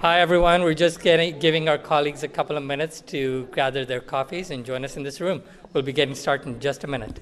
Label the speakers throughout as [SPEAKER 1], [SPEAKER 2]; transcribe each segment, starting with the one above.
[SPEAKER 1] Hi, everyone. We're just giving our colleagues a couple of minutes to gather their coffees and join us in this room. We'll be getting started in just a minute.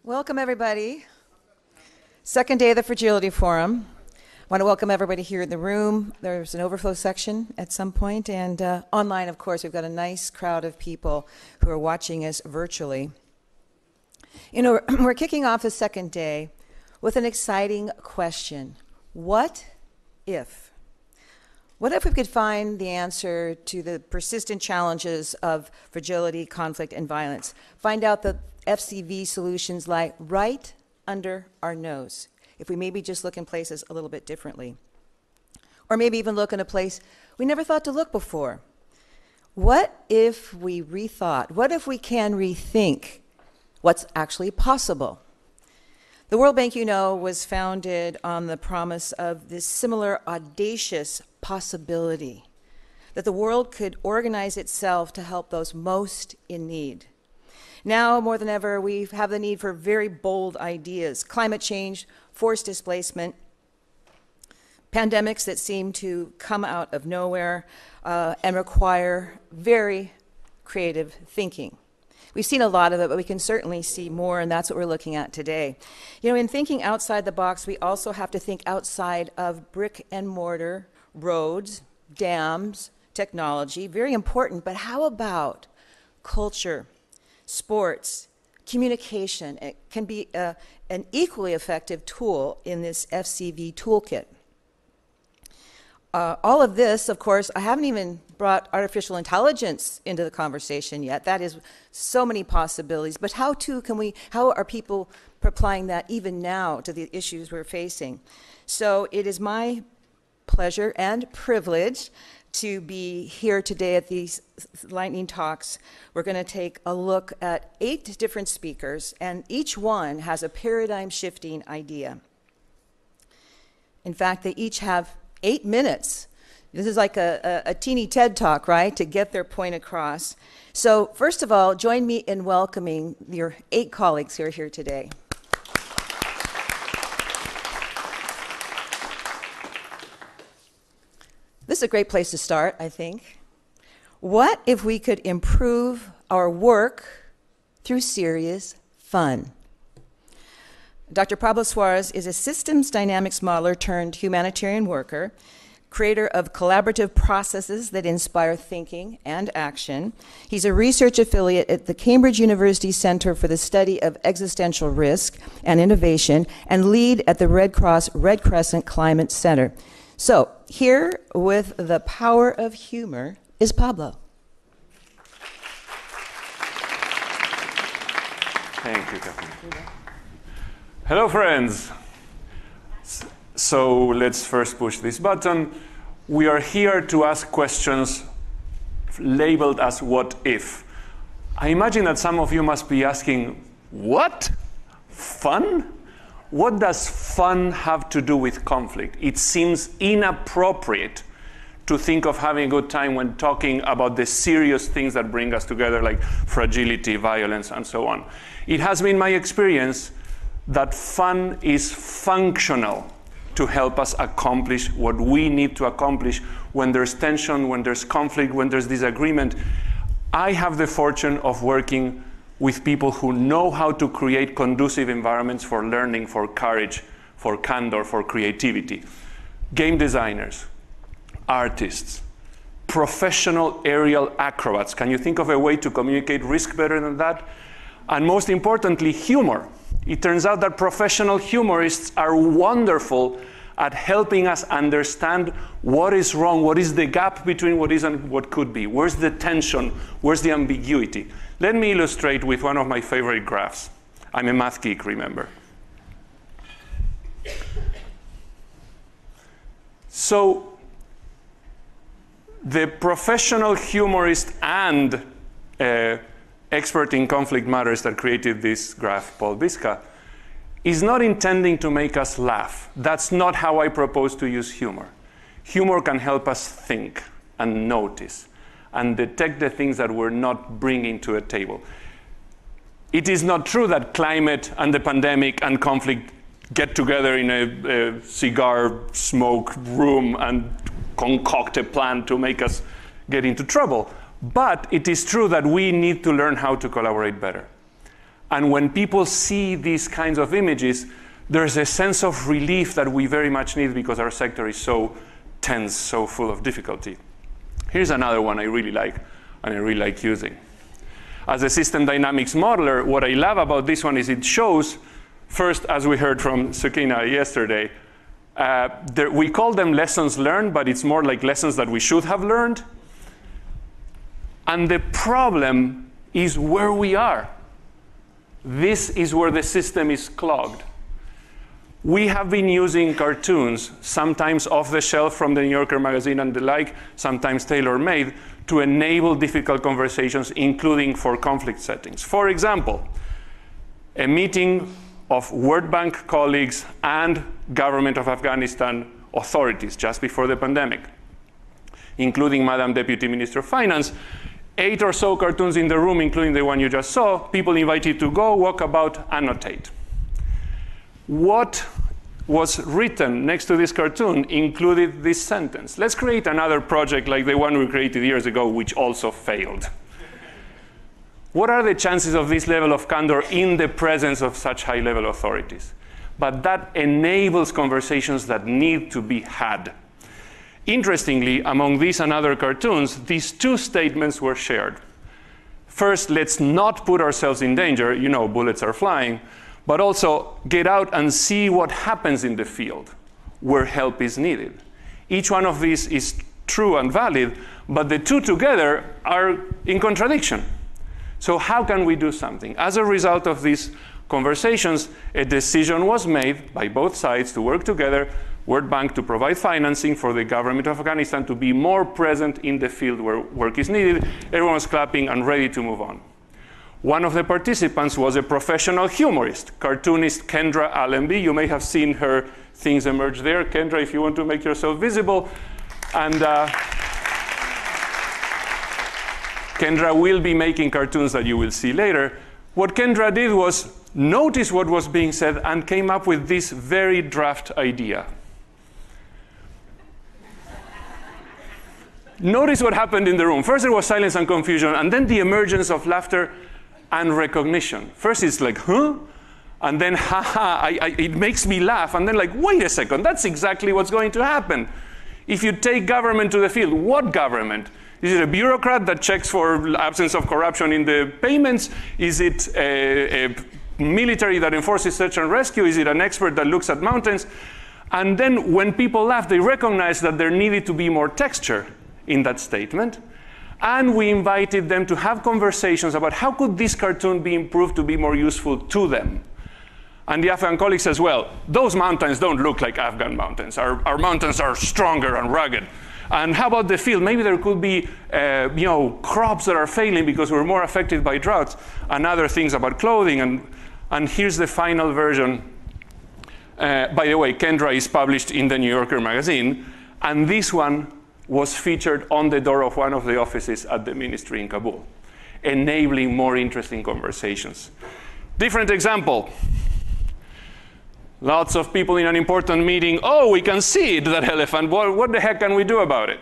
[SPEAKER 2] Welcome, everybody. Second day of the Fragility Forum. I want to welcome everybody here in the room. There's an overflow section at some point, and online, of course, we've got a nice crowd of people who are watching us virtually. You know, we're kicking off the second day with an exciting question. What if? What if we could find the answer to the persistent challenges of fragility, conflict, and violence? Find out that FCV solutions lie right under our nose, if we maybe just look in places a little bit differently. or maybe even look in a place we never thought to look before. What if we rethought? What if we can rethink what's actually possible? The World Bank, you know, was founded on the promise of this similar audacious possibility that the world could organize itself to help those most in need. Now, more than ever, we have the need for very bold ideas: climate change, forced displacement, pandemics that seem to come out of nowhere and require very creative thinking. We've seen a lot of it, but we can certainly see more, and that's what we're looking at today. You know, in thinking outside the box, we also have to think outside of brick and mortar, roads, dams, technology, very important, but how about culture, sports, communication? It can be an equally effective tool in this FCV toolkit. All of this, of course, I haven't even brought artificial intelligence into the conversation yet. That is so many possibilities. But how are people applying that even now to the issues we're facing? So it is my pleasure and privilege to be here today at these lightning talks. We're going to take a look at 8 different speakers, and each one has a paradigm-shifting idea. In fact, they each have 8 minutes. This is like a teeny TED Talk, right, to get their point across. So first of all, join me in welcoming your 8 colleagues who are here today. This is a great place to start, I think. What if we could improve our work through serious fun? Dr. Pablo Suarez is a systems dynamics modeler turned humanitarian worker, creator of collaborative processes that inspire thinking and action. He's a research affiliate at the Cambridge University Center for the Study of Existential Risk and Innovation, and lead at the Red Cross Red Crescent Climate Center. So, here with the power of humor is Pablo.
[SPEAKER 3] Thank you, Catherine. Hello, friends. So let's first push this button. We are here to ask questions labeled as what if. I imagine that some of you must be asking, what? Fun? What does fun have to do with conflict? It seems inappropriate to think of having a good time when talking about the serious things that bring us together, like fragility, violence, and so on. It has been my experience that fun is functional to help us accomplish what we need to accomplish when there's tension, when there's conflict, when there's disagreement. I have the fortune of working with people who know how to create conducive environments for learning, for courage, for candor, for creativity. Game designers, artists, professional aerial acrobats. Can you think of a way to communicate risk better than that? And most importantly, humor. It turns out that professional humorists are wonderful at helping us understand what is wrong, what is the gap between what is and what could be, where's the tension, where's the ambiguity. Let me illustrate with one of my favorite graphs. I'm a math geek, remember. So the professional humorist and expert in conflict matters that created this graph, Paul Biska, is not intending to make us laugh. That's not how I propose to use humor. Humor can help us think and notice and detect the things that we're not bringing to a table. It is not true that climate and the pandemic and conflict get together in a cigar smoke room and concoct a plan to make us get into trouble. But it is true that we need to learn how to collaborate better. And when people see these kinds of images, there's a sense of relief that we very much need because our sector is so tense, so full of difficulty. Here's another one I really like, and I really like using. As a system dynamics modeler, what I love about this one is it shows, first, as we heard from Sukina yesterday, we call them lessons learned, but it's more like lessons that we should have learned. And the problem is where we are. This is where the system is clogged. We have been using cartoons, sometimes off the shelf from the New Yorker magazine and the like, sometimes tailor-made, to enable difficult conversations, including for conflict settings. For example, a meeting of World Bank colleagues and government of Afghanistan authorities just before the pandemic, including Madam Deputy Minister of Finance, 8 or so cartoons in the room, including the one you just saw, people invited to go, walk about, annotate. What was written next to this cartoon included this sentence: let's create another project like the one we created years ago, which also failed. What are the chances of this level of candor in the presence of such high-level authorities? But that enables conversations that need to be had. Interestingly, among these and other cartoons, these 2 statements were shared. First, let's not put ourselves in danger, you know, bullets are flying, but also get out and see what happens in the field where help is needed. Each one of these is true and valid, but the 2 together are in contradiction. So how can we do something? As a result of these conversations, a decision was made by both sides to work together, World Bank to provide financing for the government of Afghanistan to be more present in the field where work is needed. Everyone was clapping and ready to move on. One of the participants was a professional humorist, cartoonist Kendra Allenby. You may have seen her things emerge there. Kendra, if you want to make yourself visible. And Kendra will be making cartoons that you will see later. What Kendra did was notice what was being said and came up with this very draft idea. Notice what happened in the room. First there was silence and confusion, and then the emergence of laughter and recognition. First it's like, huh? And then, haha, it makes me laugh. And then like, wait a second, that's exactly what's going to happen. If you take government to the field, what government? Is it a bureaucrat that checks for absence of corruption in the payments? Is it a military that enforces search and rescue? Is it an expert that looks at mountains? And then when people laugh, they recognize that there needed to be more texture in that statement. And we invited them to have conversations about how could this cartoon be improved to be more useful to them. And the Afghan colleague says, well, those mountains don't look like Afghan mountains. Our mountains are stronger and rugged. And how about the field? Maybe there could be crops that are failing because we're more affected by droughts, and other things about clothing. And here's the final version. By the way, Kendra is published in the New Yorker magazine, and this one was featured on the door of one of the offices at the ministry in Kabul, enabling more interesting conversations. Different example. Lots of people in an important meeting. Oh, we can see it, that elephant. What the heck can we do about it?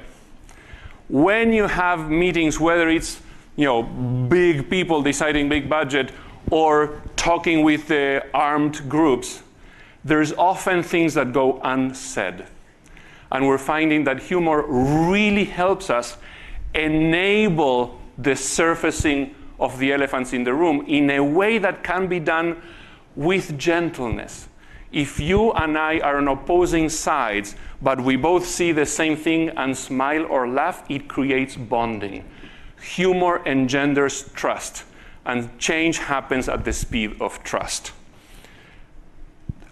[SPEAKER 3] When you have meetings, whether it's big people deciding big budget or talking with the armed groups, there's often things that go unsaid. And we're finding that humor really helps us enable the surfacing of the elephants in the room in a way that can be done with gentleness. If you and I are on opposing sides, but we both see the same thing and smile or laugh, it creates bonding. Humor engenders trust, and change happens at the speed of trust.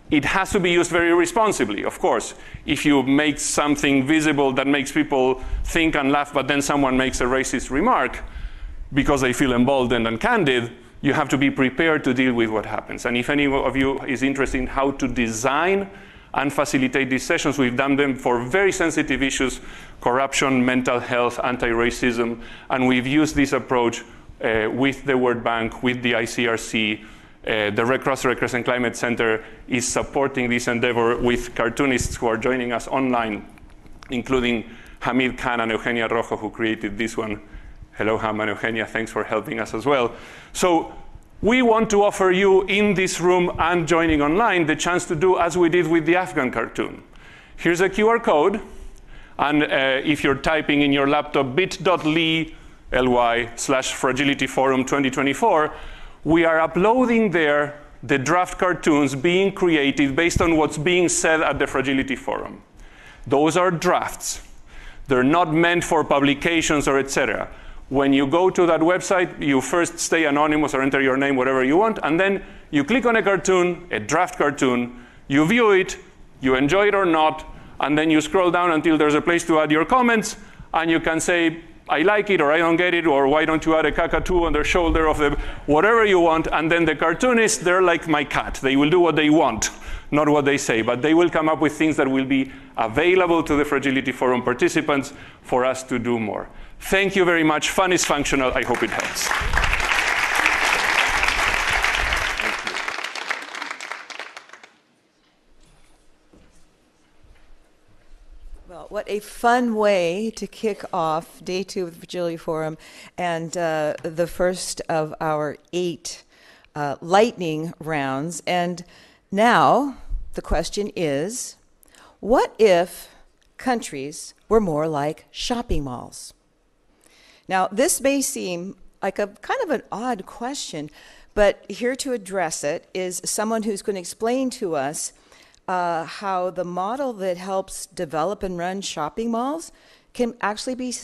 [SPEAKER 3] It has to be used very responsibly, of course. If you make something visible that makes people think and laugh, but then someone makes a racist remark because they feel emboldened and candid, you have to be prepared to deal with what happens. And if any of you is interested in how to design and facilitate these sessions, we've done them for very sensitive issues: corruption, mental health, anti-racism, and we've used this approach with the World Bank, with the ICRC. The Red Cross Red Crescent Climate Center is supporting this endeavor with cartoonists who are joining us online, including Hamid Khan and Eugenia Rojo, who created this one. Hello, Ham and Eugenia, thanks for helping us as well. So we want to offer you in this room and joining online the chance to do as we did with the Afghan cartoon. Here's a QR code, and if you're typing in your laptop bit.ly/Fragility Forum 2024, we are uploading there the draft cartoons being created based on what's being said at the Fragility Forum. Those are drafts. They're not meant for publications or etc. When you go to that website, you first stay anonymous or enter your name, whatever you want, and then you click on a cartoon, a draft cartoon, You view it, you enjoy it or not, and then you scroll down until there's a place to add your comments, and you can say, I like it, or I don't get it, or why don't you add a cockatoo on the shoulder of the, whatever you want, and then the cartoonists, they're like my cat. They will do what they want, not what they say, but they will come up with things that will be available to the Fragility Forum participants for us to do more. Thank you very much. Fun is functional. I hope it helps.
[SPEAKER 2] Well, what a fun way to kick off day 2 of the Fragility Forum and the first of our 8 lightning rounds. And now the question is, what if countries were more like shopping malls? Now, this may seem like a kind of an odd question, but here to address it is someone who's going to explain to us how the model that helps develop and run shopping malls can actually be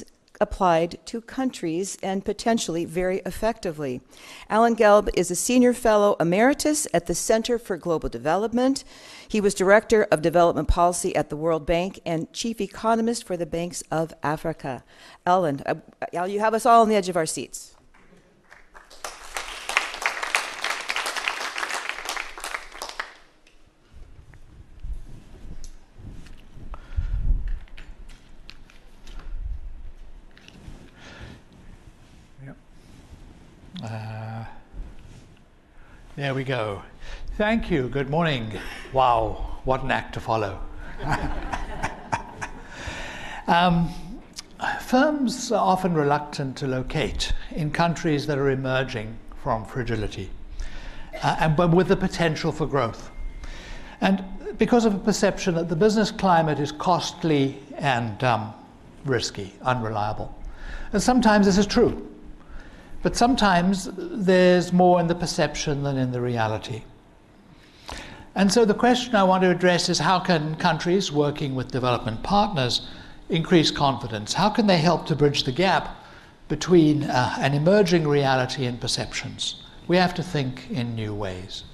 [SPEAKER 2] applied to countries and potentially very effectively. Alan Gelb is a senior fellow emeritus at the Center for Global Development. He was director of development policy at the World Bank and chief economist for the Banks of Africa. Alan, you have us all on the edge of our seats.
[SPEAKER 4] There we go. Thank you. Good morning. Wow, what an act to follow. Firms are often reluctant to locate in countries that are emerging from fragility, but with the potential for growth. And because of a perception that the business climate is costly and risky, unreliable. And sometimes this is true. But sometimes there's more in the perception than in the reality. And so the question I want to address is, how can countries working with development partners increase confidence? How can they help to bridge the gap between an emerging reality and perceptions? We have to think in new ways.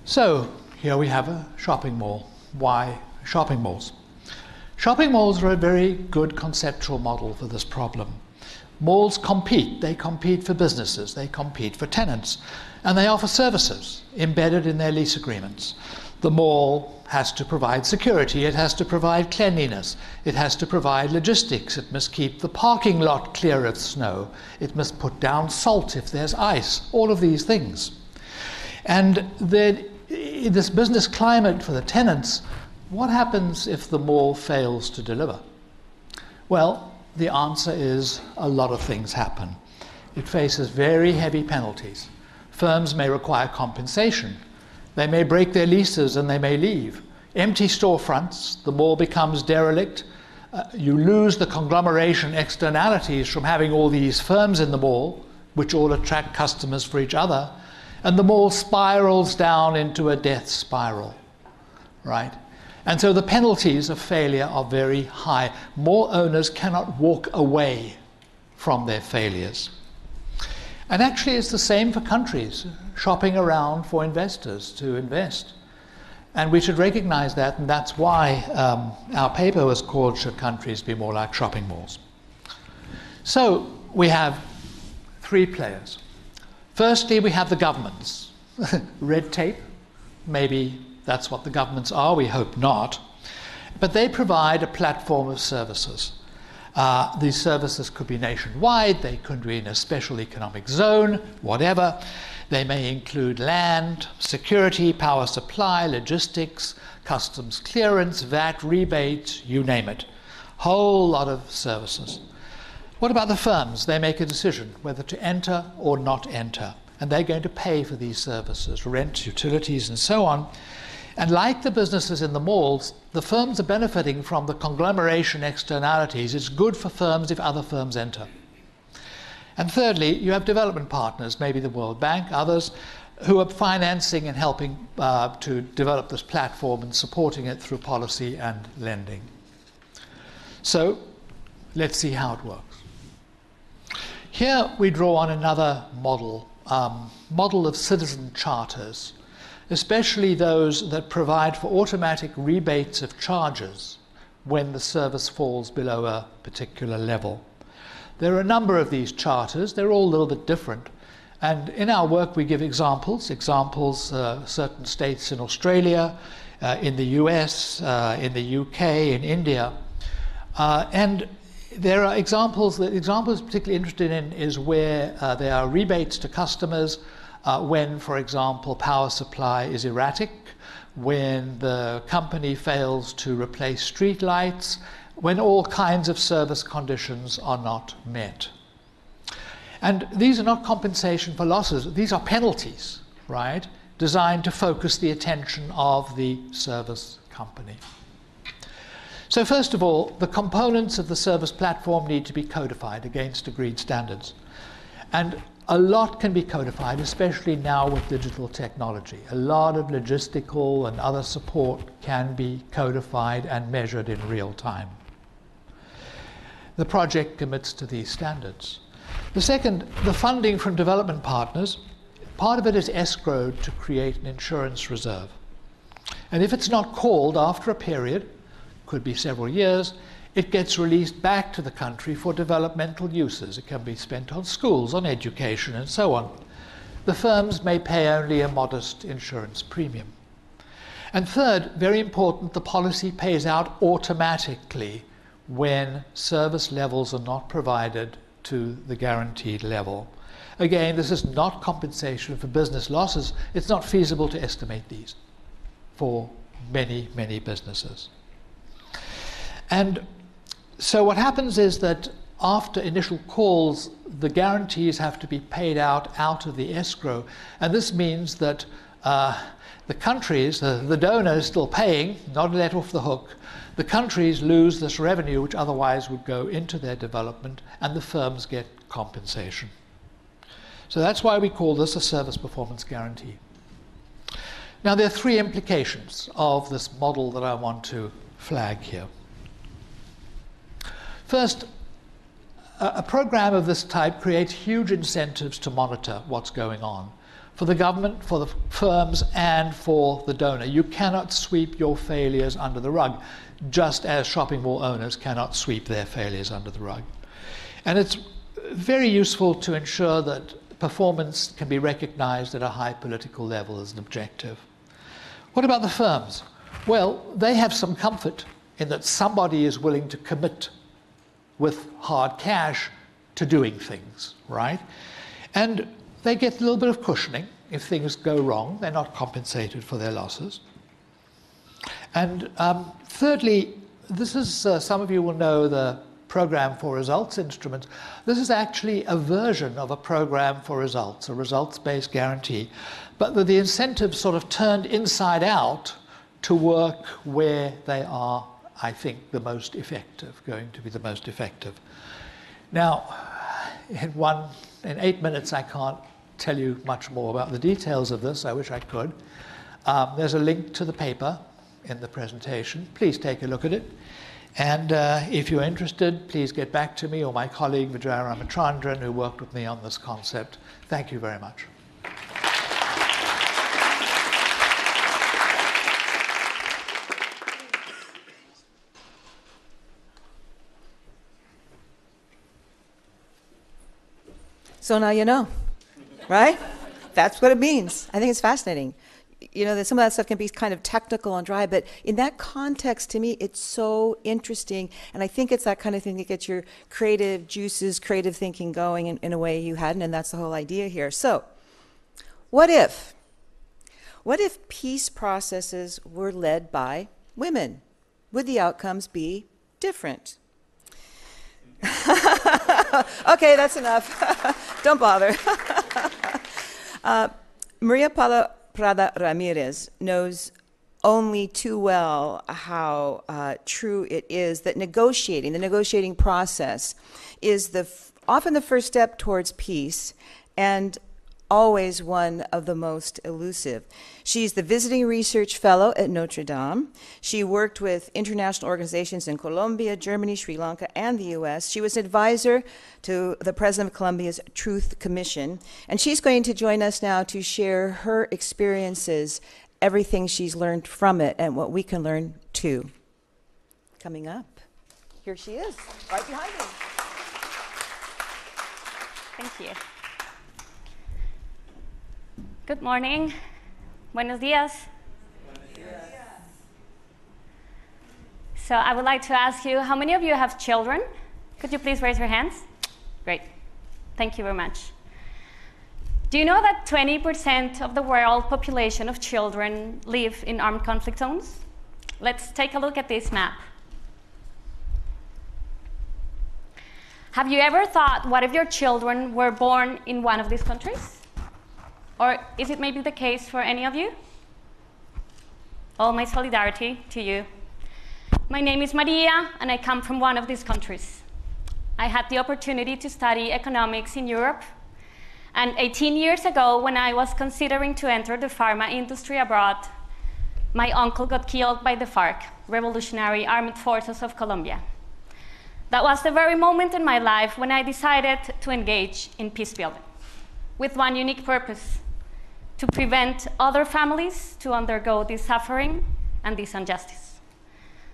[SPEAKER 4] So here we have a shopping mall. Why shopping malls? Shopping malls are a very good conceptual model for this problem. Malls compete. They compete for businesses. They compete for tenants. And they offer services embedded in their lease agreements. The mall has to provide security. It has to provide cleanliness. It has to provide logistics. It must keep the parking lot clear of snow. It must put down salt if there's ice. All of these things. And then in this business climate for the tenants, what happens if the mall fails to deliver? Well, the answer is a lot of things happen. It faces very heavy penalties. Firms may require compensation. They may break their leases and they may leave. Empty storefronts, the mall becomes derelict. You lose the conglomeration externalities from having all these firms in the mall, which all attract customers for each other. And the mall spirals down into a death spiral, right? And so the penalties of failure are very high. Mall owners cannot walk away from their failures. And actually it's the same for countries shopping around for investors to invest. And we should recognize that, and that's why our paper was called "Should Countries Be More Like Shopping Malls?" So we have 3 players. Firstly, we have the governments. Red tape, maybe that's what the governments are, we hope not. But they provide a platform of services. These services could be nationwide, they could be in a special economic zone, whatever. They may include land, security, power supply, logistics, customs clearance, VAT, rebate, you name it. Whole lot of services. What about the firms? They make a decision whether to enter or not enter. And they're going to pay for these services, rent, utilities, and so on. And like the businesses in the malls, the firms are benefiting from the conglomeration externalities. It's good for firms if other firms enter. And thirdly, you have development partners, maybe the World Bank, others, who are financing and helping to develop this platform and supporting it through policy and lending. So let's see how it works. Here we draw on another model, model of citizen charters. especially those that provide for automatic rebates of charges when the service falls below a particular level. There are a number of these charters. They're all a little bit different. And in our work, we give examples, certain states in Australia, in the US, in the UK, in India. And there are examples particularly interested in is where there are rebates to customers when, for example, power supply is erratic, when the company fails to replace street lights, when all kinds of service conditions are not met. And these are not compensation for losses, these are penalties, right, designed to focus the attention of the service company. So first of all, the components of the service platform need to be codified against agreed standards. And a lot can be codified, especially now with digital technology. A lot of logistical and other support can be codified and measured in real time. The project commits to these standards. The second, the funding from development partners, part of it is escrowed to create an insurance reserve. And if it's not called after a period, could be several years, it gets released back to the country for developmental uses. It can be spent on schools, on education, and so on. The firms may pay only a modest insurance premium. And third, very important, the policy pays out automatically when service levels are not provided to the guaranteed level. Again, this is not compensation for business losses. It's not feasible to estimate these for many, many businesses. And so what happens is that after initial calls, the guarantees have to be paid out of the escrow. And this means that the countries, the donor is still paying, not let off the hook. The countries lose this revenue, which otherwise would go into their development, and the firms get compensation. So that's why we call this a service performance guarantee. Now, there are three implications of this model that I want to flag here. First, a program of this type creates huge incentives to monitor what's going on for the government, for the firms, and for the donor. You cannot sweep your failures under the rug, just as shopping mall owners cannot sweep their failures under the rug. And it's very useful to ensure that performance can be recognized at a high political level as an objective. What about the firms? Well, they have some comfort in that somebody is willing to commit with hard cash to doing things, right? And they get a little bit of cushioning. If things go wrong, they're not compensated for their losses. And thirdly, this is, some of you will know the Program for Results instrument. This is actually a version of a Program for Results, a results-based guarantee, but the incentives sort of turned inside out to work where they are, I think, going to be the most effective. Now, in 8 minutes, I can't tell you much more about the details of this. I wish I could. There's a link to the paper in the presentation. Please take a look at it. And if you're interested, please get back to me or my colleague, Vijaya Ramachandran, who worked with me on this concept. Thank you very much.
[SPEAKER 2] So now you know, right? That's what it means. I think it's fascinating. You know, that some of that stuff can be kind of technical and dry, but in that context, to me, it's so interesting. And I think it's that kind of thing that gets your creative juices, creative thinking going in a way you hadn't, and that's the whole idea here. So, what if? What if peace processes were led by women? Would the outcomes be different? Okay, that's enough. Don't bother. María Paula Prada Ramírez knows only too well how true it is that the negotiating process is often the first step towards peace, and always one of the most elusive. She's the visiting research fellow at Notre Dame. She worked with international organizations in Colombia, Germany, Sri Lanka, and the US. She was advisor to the President of Colombia's Truth Commission. And she's going to join us now to share her experiences, everything she's learned from it, and what we can learn too. Coming up, here she is, right behind me.
[SPEAKER 5] Thank you. Good morning. Buenos dias. Buenos dias. So I would like to ask you, how many of you have children? Could you please raise your hands? Great. Thank you very much. Do you know that 20% of the world population of children live in armed conflict zones? Let's take a look at this map. Have you ever thought, what if your children were born in one of these countries? Or is it maybe the case for any of you? All my solidarity to you. My name is María, and I come from one of these countries. I had the opportunity to study economics in Europe. And 18 years ago, when I was considering to enter the pharma industry abroad, my uncle got killed by the FARC, Revolutionary Armed Forces of Colombia. That was the very moment in my life when I decided to engage in peacebuilding, with one unique purpose: to prevent other families to undergo this suffering and this injustice.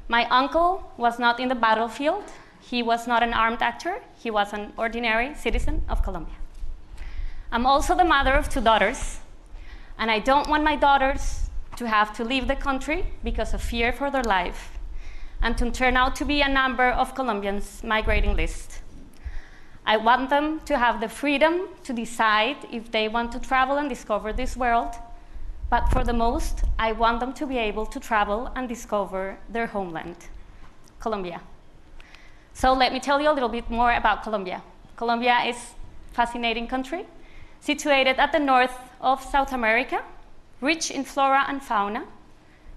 [SPEAKER 5] My uncle was not in the battlefield. He was not an armed actor. He was an ordinary citizen of Colombia. I'm also the mother of 2 daughters, and I don't want my daughters to have to leave the country because of fear for their life, and to turn out to be a number of Colombians' migrating list. I want them to have the freedom to decide if they want to travel and discover this world, but for the most, I want them to be able to travel and discover their homeland, Colombia. So let me tell you a little bit more about Colombia. Colombia is a fascinating country, situated at the north of South America, rich in flora and fauna,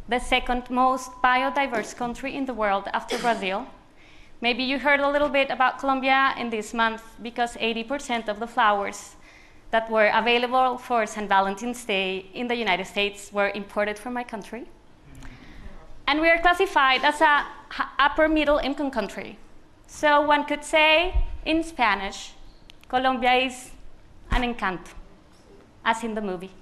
[SPEAKER 5] the second most biodiverse country in the world after Brazil. Maybe you heard a little bit about Colombia in this month because 80% of the flowers that were available for St. Valentine's Day in the United States were imported from my country. And we are classified as an upper middle income country. So one could say in Spanish, Colombia is an encanto, as in the movie.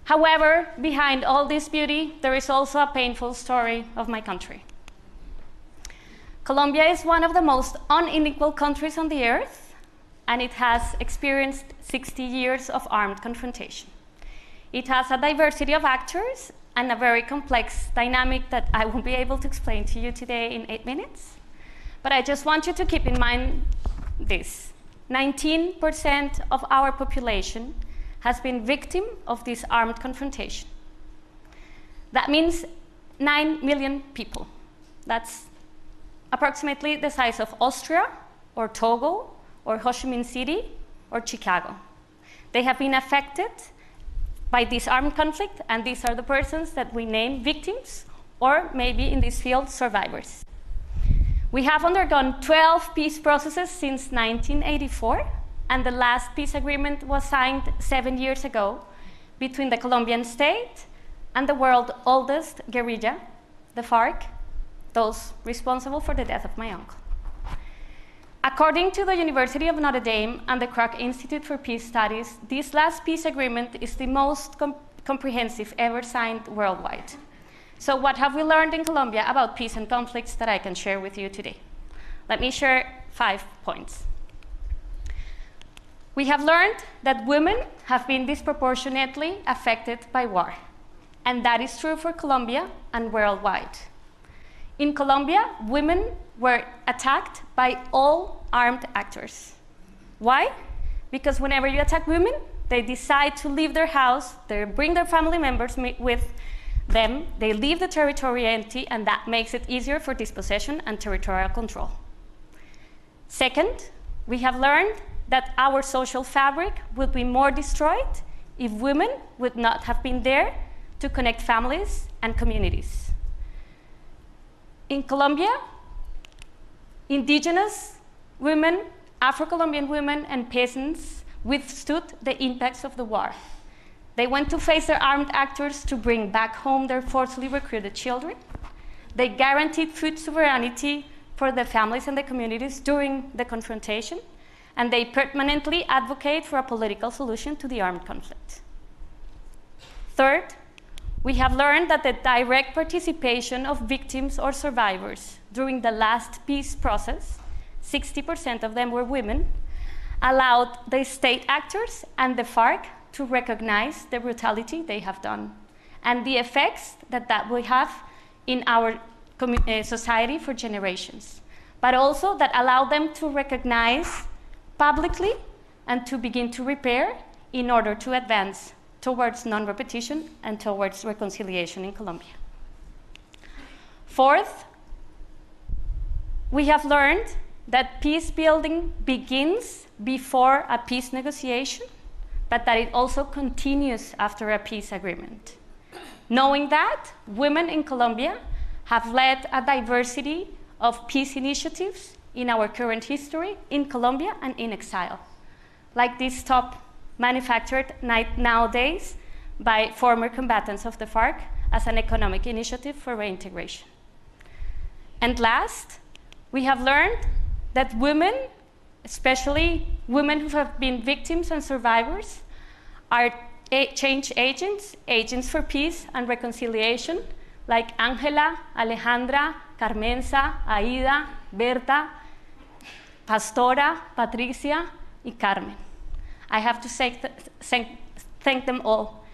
[SPEAKER 5] However, behind all this beauty, there is also a painful story of my country. Colombia is one of the most unequal countries on the earth, and it has experienced 60 years of armed confrontation. It has a diversity of actors and a very complex dynamic that I won't be able to explain to you today in 8 minutes. But I just want you to keep in mind this. 19% of our population has been victim of this armed confrontation. That means 9 million people. That's approximately the size of Austria, or Togo, or Ho Chi Minh City, or Chicago. They have been affected by this armed conflict, and these are the persons that we name victims, or maybe in this field, survivors. We have undergone 12 peace processes since 1984, and the last peace agreement was signed 7 years ago between the Colombian state and the world's oldest guerrilla, the FARC, those responsible for the death of my uncle. According to the University of Notre Dame and the Kroc Institute for Peace Studies, this last peace agreement is the most comprehensive ever signed worldwide. So what have we learned in Colombia about peace and conflicts that I can share with you today? Let me share 5 points. We have learned that women have been disproportionately affected by war, and that is true for Colombia and worldwide. In Colombia, women were attacked by all armed actors. Why? Because whenever you attack women, they decide to leave their house, they bring their family members with them, they leave the territory empty, and that makes it easier for dispossession and territorial control. Second, we have learned that our social fabric would be more destroyed if women would not have been there to connect families and communities. In Colombia, indigenous women, Afro-Colombian women, and peasants withstood the impacts of the war. They went to face their armed actors to bring back home their forcibly recruited children. They guaranteed food sovereignty for the families and the communities during the confrontation, and they permanently advocate for a political solution to the armed conflict. Third, we have learned that the direct participation of victims or survivors during the last peace process, 60% of them were women, allowed the state actors and the FARC to recognize the brutality they have done and the effects that that will have in our society for generations, but also that allowed them to recognize publicly and to begin to repair in order to advance towards non-repetition and towards reconciliation in Colombia. Fourth, we have learned that peace building begins before a peace negotiation, but that it also continues after a peace agreement. Knowing that, women in Colombia have led a diversity of peace initiatives in our current history in Colombia and in exile, like this top manufactured nowadays by former combatants of the FARC as an economic initiative for reintegration. And last, we have learned that women, especially women who have been victims and survivors, are change agents, agents for peace and reconciliation, like Ángela, Alejandra, Carmenza, Aida, Berta, Pastora, Patricia, and Carmen. I have to thank them all.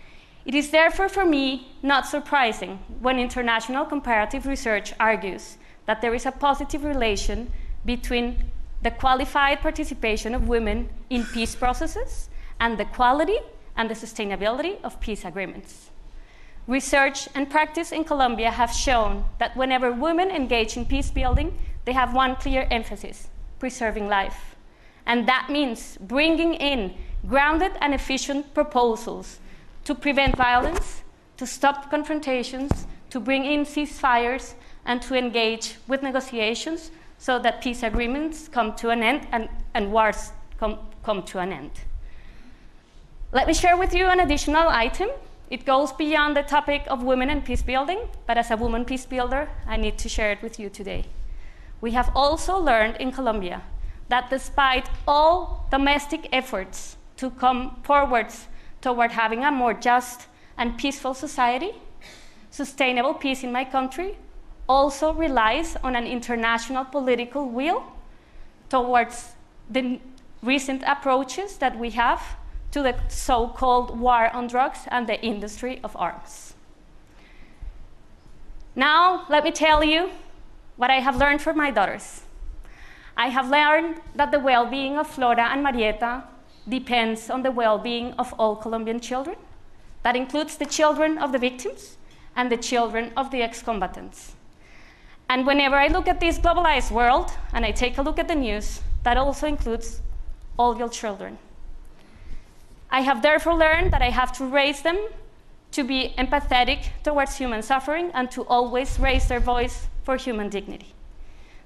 [SPEAKER 5] It is therefore for me not surprising when international comparative research argues that there is a positive relation between the qualified participation of women in peace processes and the quality and the sustainability of peace agreements. Research and practice in Colombia have shown that whenever women engage in peace building, they have one clear emphasis: preserving life. And that means bringing in grounded and efficient proposals to prevent violence, to stop confrontations, to bring in ceasefires, and to engage with negotiations so that peace agreements come to an end and wars come to an end. Let me share with you an additional item. It goes beyond the topic of women and peace building, but as a woman peace builder, I need to share it with you today. We have also learned in Colombia that despite all domestic efforts to come forwards toward having a more just and peaceful society, sustainable peace in my country also relies on an international political will towards the recent approaches that we have to the so-called war on drugs and the industry of arms. Now, let me tell you what I have learned from my daughters. I have learned that the well-being of Flora and Marieta depends on the well-being of all Colombian children. That includes the children of the victims and the children of the ex-combatants. And whenever I look at this globalized world and I take a look at the news, that also includes all your children. I have therefore learned that I have to raise them to be empathetic towards human suffering and to always raise their voice for human dignity.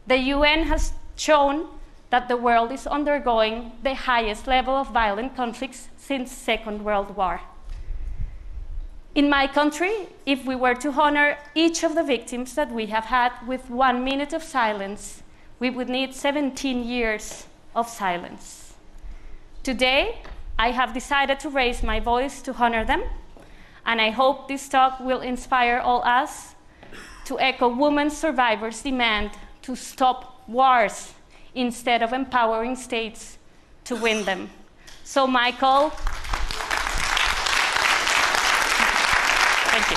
[SPEAKER 5] The UN has shown that the world is undergoing the highest level of violent conflicts since Second World War. In my country, if we were to honor each of the victims that we have had with 1 minute of silence, we would need 17 years of silence. Today, I have decided to raise my voice to honor them, and I hope this talk will inspire all us to echo women survivors' demand to stop wars instead of empowering states to win them. So, Michael, thank you.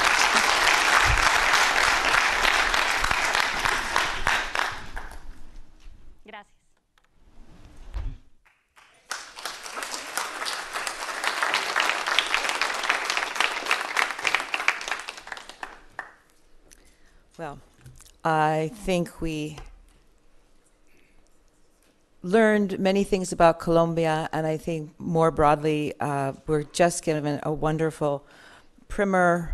[SPEAKER 5] Gracias.
[SPEAKER 2] Well, I think we learned many things about Colombia, and I think more broadly, we're just given a wonderful primer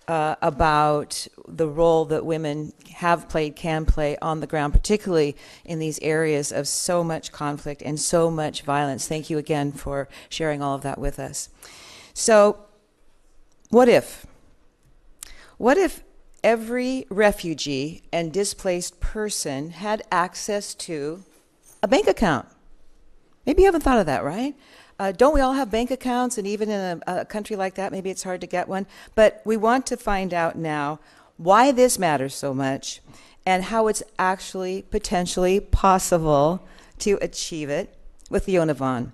[SPEAKER 2] about the role that women have played, can play on the ground, particularly in these areas of so much conflict and so much violence. Thank you again for sharing all of that with us. So, what if? What if every refugee and displaced person had access to a bank account? Maybe you haven't thought of that, right? Don't we all have bank accounts? And even in a country like that, maybe it's hard to get one. But we want to find out now why this matters so much and how it's actually potentially possible to achieve it with Leona Vaughn.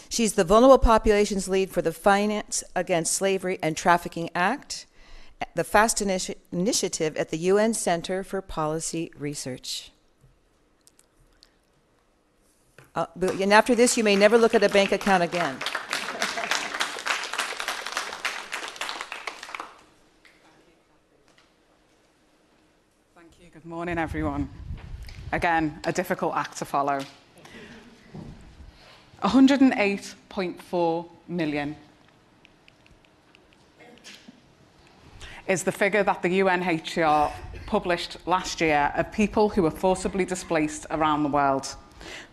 [SPEAKER 2] She's the Vulnerable Populations Lead for the Finance Against Slavery and Trafficking Act, the FAST initiative at the UN Center for Policy Research. And after this, you may never look at a bank account again.
[SPEAKER 6] Thank you. Good morning, everyone. Again, a difficult act to follow. 108.4 million is the figure that the UNHCR published last year of people who were forcibly displaced around the world.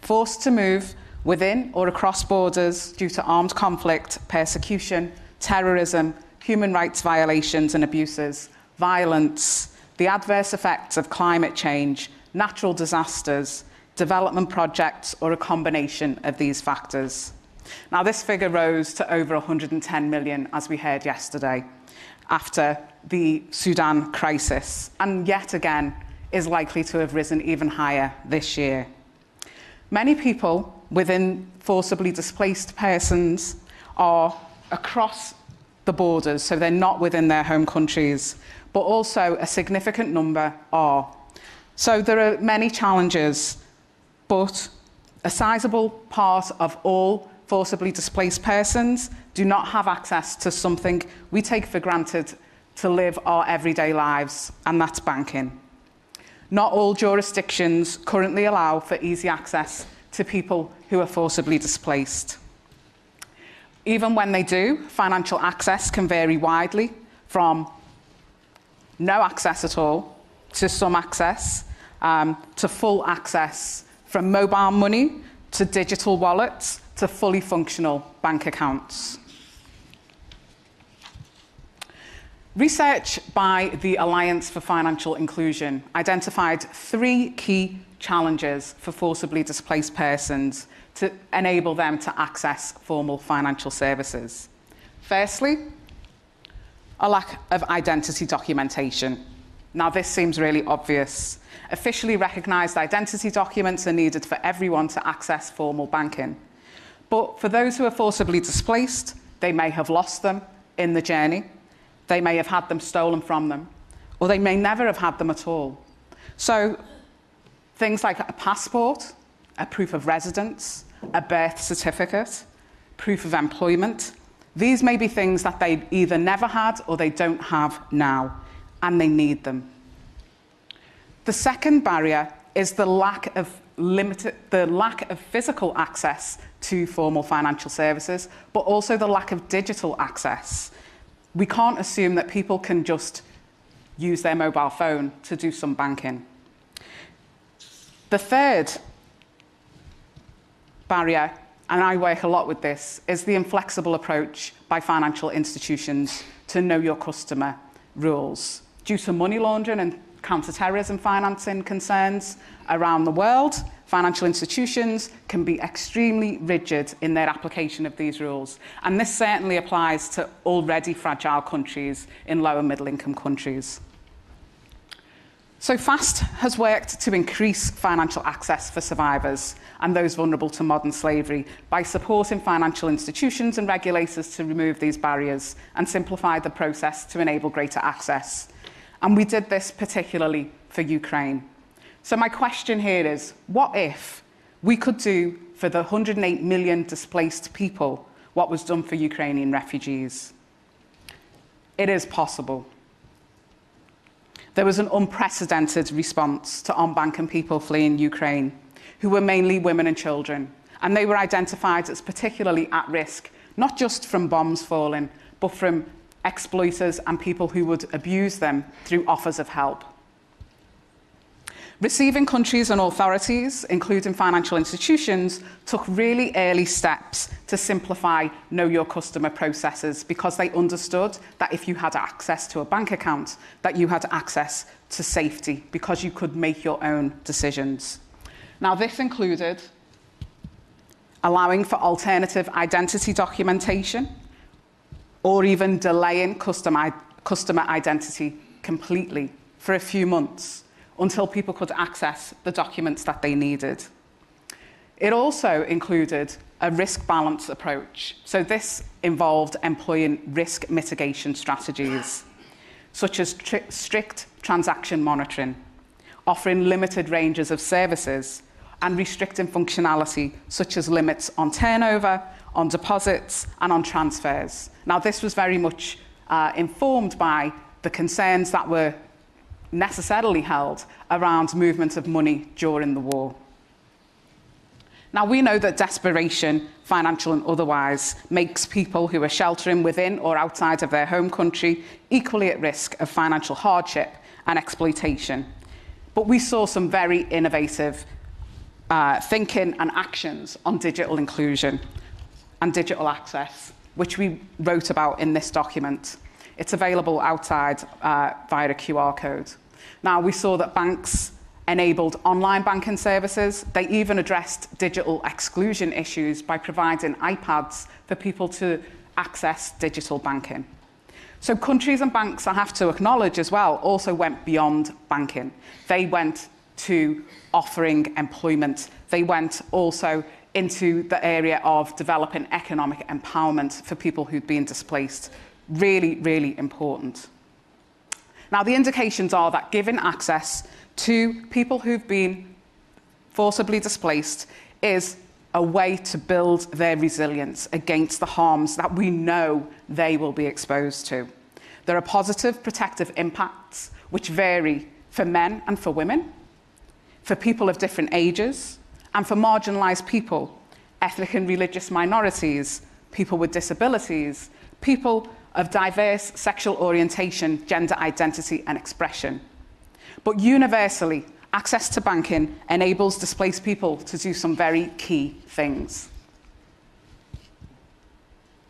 [SPEAKER 6] Forced to move within or across borders due to armed conflict, persecution, terrorism, human rights violations and abuses, violence, the adverse effects of climate change, natural disasters, development projects, or a combination of these factors. Now, this figure rose to over 110 million, as we heard yesterday, after the Sudan crisis, and yet again is likely to have risen even higher this year. Many people within forcibly displaced persons are across the borders, so they're not within their home countries, but also a significant number are. So there are many challenges, but a sizable part of all forcibly displaced persons do not have access to something we take for granted to live our everyday lives, and that's banking. Not all jurisdictions currently allow for easy access to people who are forcibly displaced. Even when they do, financial access can vary widely from no access at all to some access, to full access, from mobile money to digital wallets to fully functional bank accounts. Research by the Alliance for Financial Inclusion identified 3 key challenges for forcibly displaced persons to enable them to access formal financial services. Firstly, a lack of identity documentation. Now, this seems really obvious. Officially recognised identity documents are needed for everyone to access formal banking. But for those who are forcibly displaced, they may have lost them in the journey. They may have had them stolen from them, or they may never have had them at all. So things like a passport, a proof of residence, a birth certificate, proof of employment, these may be things that they either never had or they don't have now, and they need them. The second barrier is the lack of physical access to formal financial services, but also the lack of digital access. We can't assume that people can just use their mobile phone to do some banking. The third barrier, and I work a lot with this, is the inflexible approach by financial institutions to know your customer rules. Due to money laundering and counter-terrorism financing concerns around the world, financial institutions can be extremely rigid in their application of these rules. And this certainly applies to already fragile countries in low and middle income countries. So FAST has worked to increase financial access for survivors and those vulnerable to modern slavery by supporting financial institutions and regulators to remove these barriers and simplify the process to enable greater access. And we did this particularly for Ukraine. So my question here is, what if we could do for the 108 million displaced people what was done for Ukrainian refugees? It is possible. There was an unprecedented response to on-banking people fleeing Ukraine, who were mainly women and children, and they were identified as particularly at risk, not just from bombs falling, but from exploiters, and people who would abuse them through offers of help. Receiving countries and authorities, including financial institutions, took really early steps to simplify know your customer processes because they understood that if you had access to a bank account, that you had access to safety because you could make your own decisions. Now, this included allowing for alternative identity documentation or even delaying customer identity completely for a few months until people could access the documents that they needed. It also included a risk balance approach. So this involved employing risk mitigation strategies, such as strict transaction monitoring, offering limited ranges of services, and restricting functionality, such as limits on turnover, on deposits, and on transfers. Now, this was very much informed by the concerns that were necessarily held around movement of money during the war. Now, we know that desperation, financial and otherwise, makes people who are sheltering within or outside of their home country equally at risk of financial hardship and exploitation. But we saw some very innovative thinking and actions on digital inclusion and digital access, which we wrote about in this document. It's available outside via a QR code. Now, we saw that banks enabled online banking services. They even addressed digital exclusion issues by providing iPads for people to access digital banking. So countries and banks, I have to acknowledge as well, also went beyond banking. They went to offering employment. They went also into the area of developing economic empowerment for people who'd been displaced. Really, really important. Now, the indications are that giving access to people who've been forcibly displaced is a way to build their resilience against the harms that we know they will be exposed to. There are positive protective impacts which vary for men and for women, for people of different ages, and for marginalised people, ethnic and religious minorities, people with disabilities, people of diverse sexual orientation, gender identity and expression. But universally, access to banking enables displaced people to do some very key things.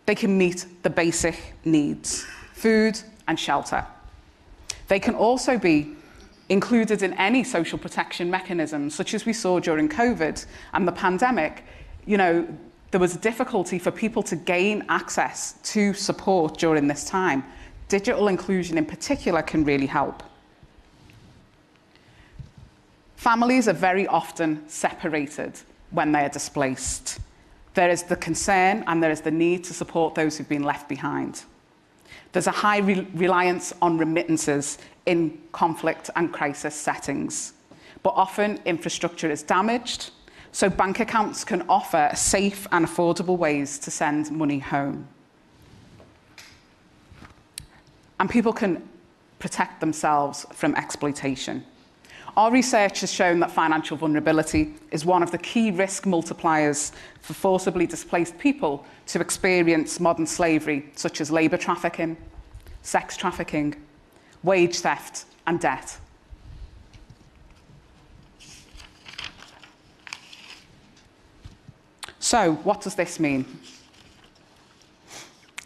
[SPEAKER 6] They can meet the basic needs, food and shelter. They can also be included in any social protection mechanisms, such as we saw during COVID and the pandemic. You know, there was a difficulty for people to gain access to support during this time. Digital inclusion in particular can really help. Families are very often separated when they are displaced. There is the concern and there is the need to support those who've been left behind. There's a high reliance on remittances in conflict and crisis settings, but often infrastructure is damaged, so bank accounts can offer safe and affordable ways to send money home. And people can protect themselves from exploitation. Our research has shown that financial vulnerability is one of the key risk multipliers for forcibly displaced people to experience modern slavery, such as labour trafficking, sex trafficking, wage theft, and debt. So, what does this mean?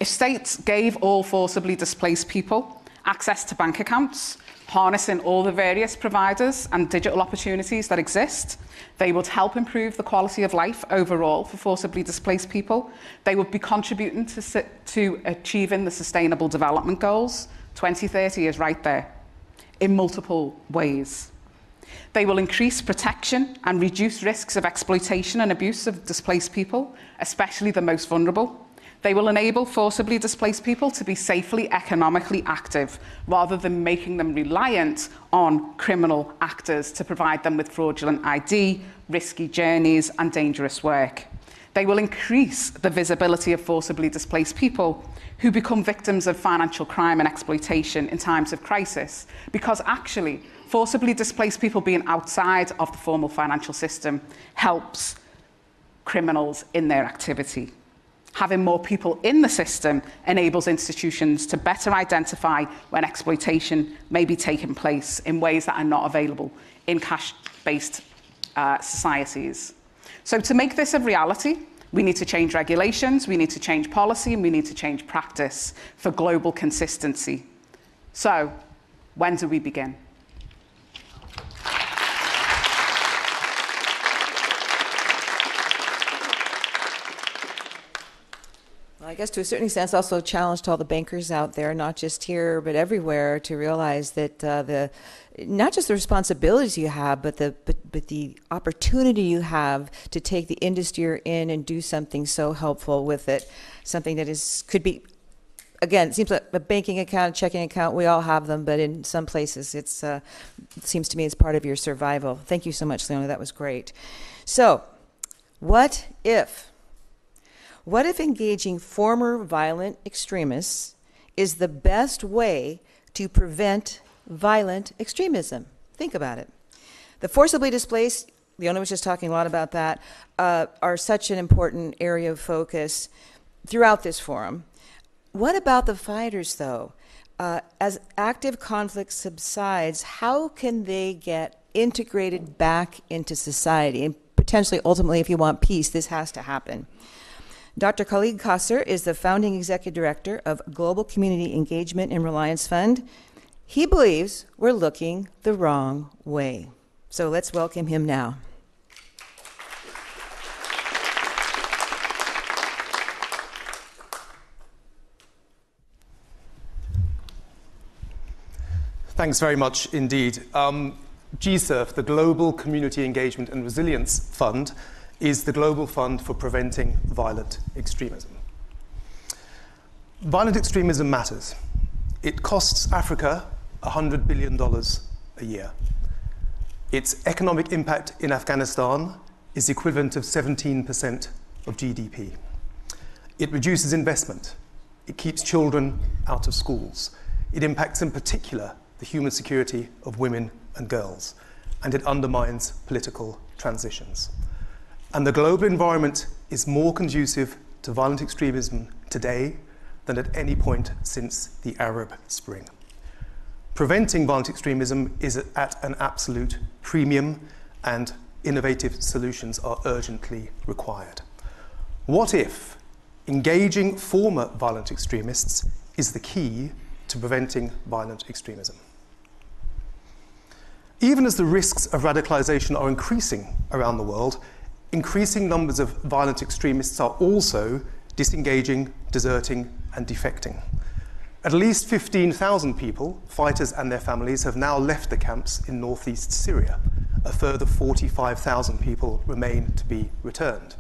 [SPEAKER 6] If states gave all forcibly displaced people access to bank accounts, harnessing all the various providers and digital opportunities that exist, they would help improve the quality of life overall for forcibly displaced people. They would be contributing to achieving the Sustainable Development Goals. 2030 is right there, in multiple ways. They will increase protection and reduce risks of exploitation and abuse of displaced people, especially the most vulnerable. They will enable forcibly displaced people to be safely economically active, rather than making them reliant on criminal actors to provide them with fraudulent ID, risky journeys, and dangerous work. They will increase the visibility of forcibly displaced people who become victims of financial crime and exploitation in times of crisis, because actually, forcibly displaced people being outside of the formal financial system helps criminals in their activity. Having more people in the system enables institutions to better identify when exploitation may be taking place in ways that are not available in cash-based societies. So to make this a reality, we need to change regulations, we need to change policy, and we need to change practice for global consistency. So, when do we begin?
[SPEAKER 2] I guess to a certain extent, it's also a challenge to all the bankers out there, not just here, but everywhere, to realize that not just the responsibilities you have, but the opportunity you have to take the industry you're in and do something so helpful with it, something that could be, again, it seems like a banking account, a checking account, we all have them, but in some places it seems to me it's part of your survival. Thank you so much, Leona, that was great. So, what if engaging former violent extremists is the best way to prevent violent extremism? Think about it. The forcibly displaced, Leona was just talking a lot about that, are such an important area of focus throughout this forum. What about the fighters, though? As active conflict subsides, how can they get integrated back into society? And potentially, ultimately, if you want peace, this has to happen. Dr. Khalid Qasser is the founding executive director of Global Community Engagement and Reliance Fund. He believes we're looking the wrong way. So let's welcome him now.
[SPEAKER 7] Thanks very much indeed. GCERF, the Global Community Engagement and Resilience Fund, is the global fund for preventing violent extremism. Violent extremism matters. It costs Africa $100 billion a year. Its economic impact in Afghanistan is the equivalent of 17% of GDP. It reduces investment. It keeps children out of schools. It impacts in particular the human security of women and girls, and it undermines political transitions. And the global environment is more conducive to violent extremism today than at any point since the Arab Spring. Preventing violent extremism is at an absolute premium, and innovative solutions are urgently required. What if engaging former violent extremists is the key to preventing violent extremism? Even as the risks of radicalization are increasing around the world, increasing numbers of violent extremists are also disengaging, deserting, and defecting. At least 15,000 people, fighters and their families, have now left the camps in northeast Syria. A further 45,000 people remain to be returned.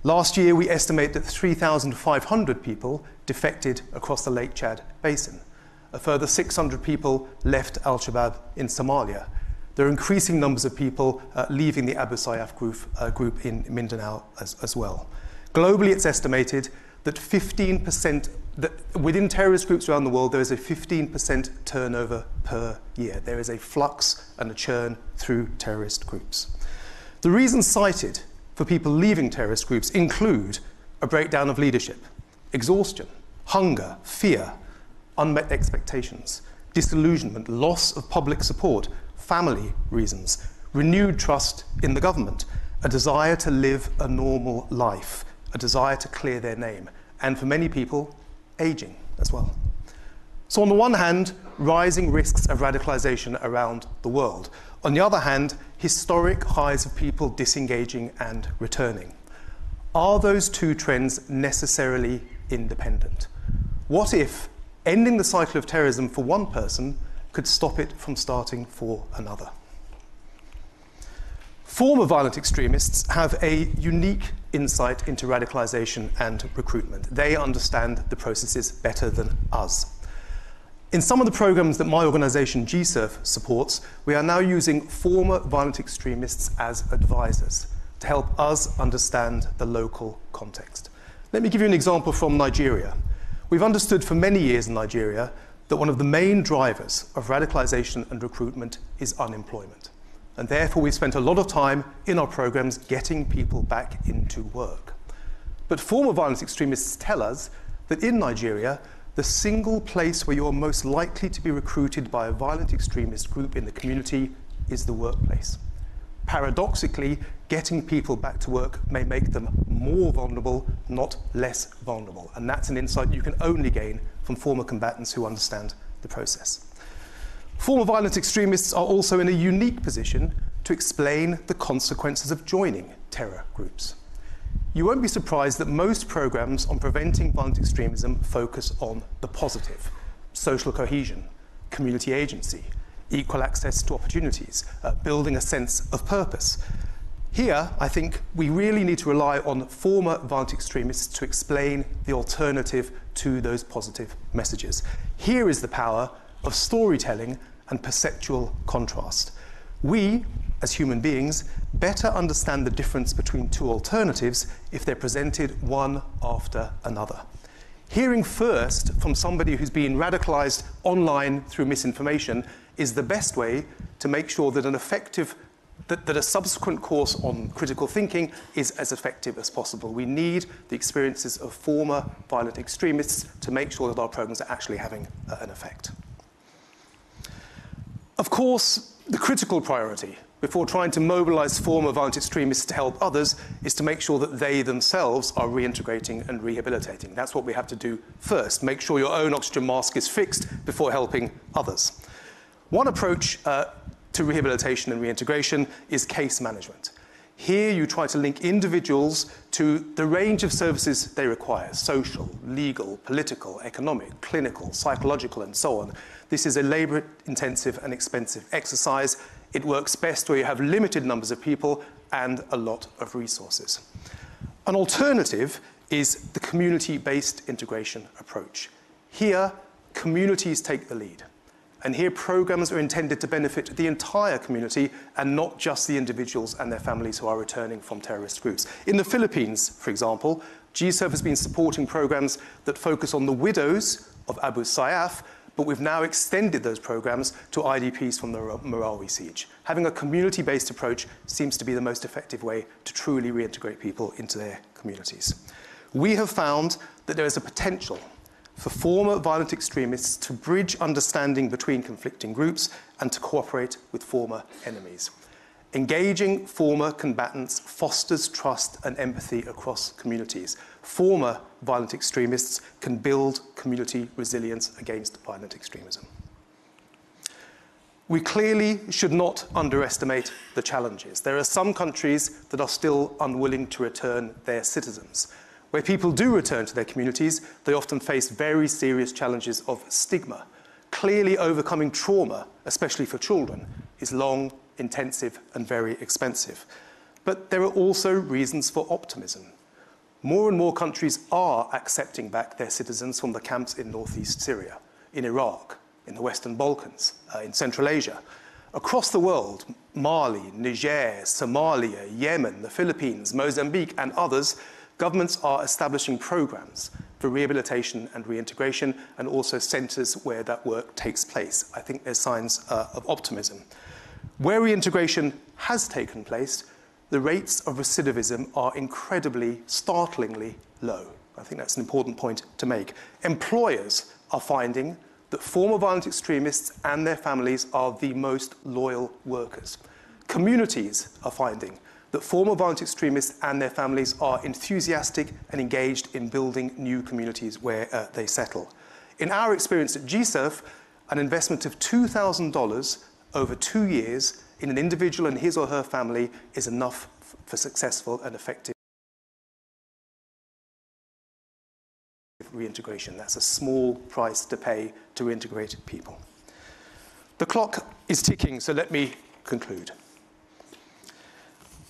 [SPEAKER 7] Last year, we estimate that 3,500 people defected across the Lake Chad Basin. A further 600 people left Al-Shabaab in Somalia. There are increasing numbers of people leaving the Abu Sayyaf group in Mindanao as well. Globally, it's estimated that 15%, that within terrorist groups around the world, there is a 15% turnover per year. There is a flux and a churn through terrorist groups. The reasons cited for people leaving terrorist groups include a breakdown of leadership, exhaustion, hunger, fear, unmet expectations, disillusionment, loss of public support, family reasons, renewed trust in the government, a desire to live a normal life, a desire to clear their name, and for many people, aging as well. So on the one hand, rising risks of radicalization around the world. On the other hand, historic highs of people disengaging and returning. Are those two trends necessarily independent? What if ending the cycle of terrorism for one person could stop it from starting for another? Former violent extremists have a unique insight into radicalization and recruitment. They understand the processes better than us. In some of the programs that my organization, GCERF, supports, we are now using former violent extremists as advisors to help us understand the local context. Let me give you an example from Nigeria. We've understood for many years in Nigeria that one of the main drivers of radicalization and recruitment is unemployment. And therefore, we've spent a lot of time in our programs getting people back into work. But former violent extremists tell us that in Nigeria, the single place where you're most likely to be recruited by a violent extremist group in the community is the workplace. Paradoxically, getting people back to work may make them more vulnerable, not less vulnerable. And that's an insight you can only gain from former combatants who understand the process. Former violent extremists are also in a unique position to explain the consequences of joining terror groups. You won't be surprised that most programs on preventing violent extremism focus on the positive: social cohesion, community agency, equal access to opportunities, building a sense of purpose. Here, I think we really need to rely on former violent extremists to explain the alternative to those positive messages. Here is the power of storytelling and perceptual contrast. We, as human beings, better understand the difference between two alternatives if they're presented one after another. Hearing first from somebody who's been radicalized online through misinformation is the best way to make sure that that a subsequent course on critical thinking is as effective as possible. We need the experiences of former violent extremists to make sure that our programs are actually having an effect. Of course, the critical priority before trying to mobilize former violent extremists to help others is to make sure that they themselves are reintegrating and rehabilitating. That's what we have to do first. Make sure your own oxygen mask is fixed before helping others. One approach to rehabilitation and reintegration is case management. Here you try to link individuals to the range of services they require: social, legal, political, economic, clinical, psychological, and so on. This is a labor-intensive and expensive exercise. It works best where you have limited numbers of people and a lot of resources. An alternative is the community-based integration approach. Here, communities take the lead. And here, programs are intended to benefit the entire community and not just the individuals and their families who are returning from terrorist groups. In the Philippines, for example, GSERF has been supporting programs that focus on the widows of Abu Sayyaf, but we've now extended those programs to IDPs from the Marawi siege. Having a community-based approach seems to be the most effective way to truly reintegrate people into their communities. We have found that there is a potential for former violent extremists to bridge understanding between conflicting groups and to cooperate with former enemies. Engaging former combatants fosters trust and empathy across communities. Former violent extremists can build community resilience against violent extremism. We clearly should not underestimate the challenges. There are some countries that are still unwilling to return their citizens. Where people do return to their communities, they often face very serious challenges of stigma. Clearly overcoming trauma, especially for children, is long, intensive, and very expensive. But there are also reasons for optimism. More and more countries are accepting back their citizens from the camps in northeast Syria, in Iraq, in the Western Balkans, in Central Asia. Across the world, Mali, Niger, Somalia, Yemen, the Philippines, Mozambique, and others, governments are establishing programs for rehabilitation and reintegration, and also centres where that work takes place. I think there's signs of optimism. Where reintegration has taken place, the rates of recidivism are incredibly, startlingly low. I think that's an important point to make. Employers are finding that former violent extremists and their families are the most loyal workers. Communities are finding that former violent extremists and their families are enthusiastic and engaged in building new communities where they settle. In our experience at GSERF, an investment of $2,000 over 2 years in an individual and his or her family is enough for successful and effective reintegration. That's a small price to pay to reintegrate people. The clock is ticking, so let me conclude.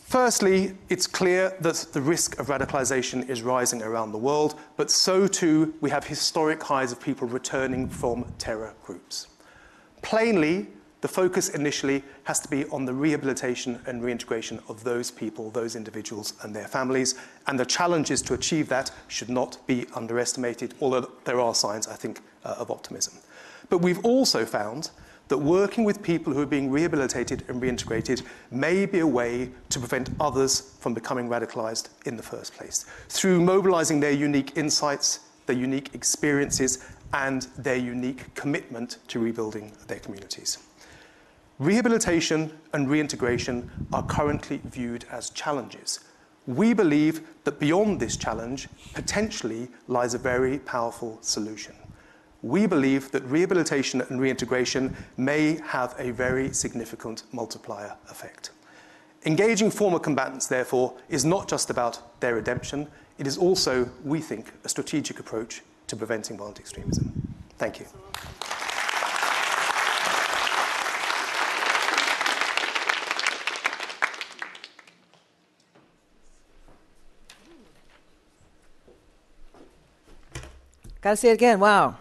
[SPEAKER 7] Firstly, it's clear that the risk of radicalization is rising around the world, but so too we have historic highs of people returning from terror groups. Plainly, the focus initially has to be on the rehabilitation and reintegration of those people, those individuals and their families, and the challenges to achieve that should not be underestimated, although there are signs, I think, of optimism. But we've also found that working with people who are being rehabilitated and reintegrated may be a way to prevent others from becoming radicalized in the first place, through mobilizing their unique insights, their unique experiences, and their unique commitment to rebuilding their communities. Rehabilitation and reintegration are currently viewed as challenges. We believe that beyond this challenge, potentially lies a very powerful solution. We believe that rehabilitation and reintegration may have a very significant multiplier effect. Engaging former combatants, therefore, is not just about their redemption, it is also, we think, a strategic approach to preventing violent extremism. Thank you.
[SPEAKER 2] Gotta say it again, wow.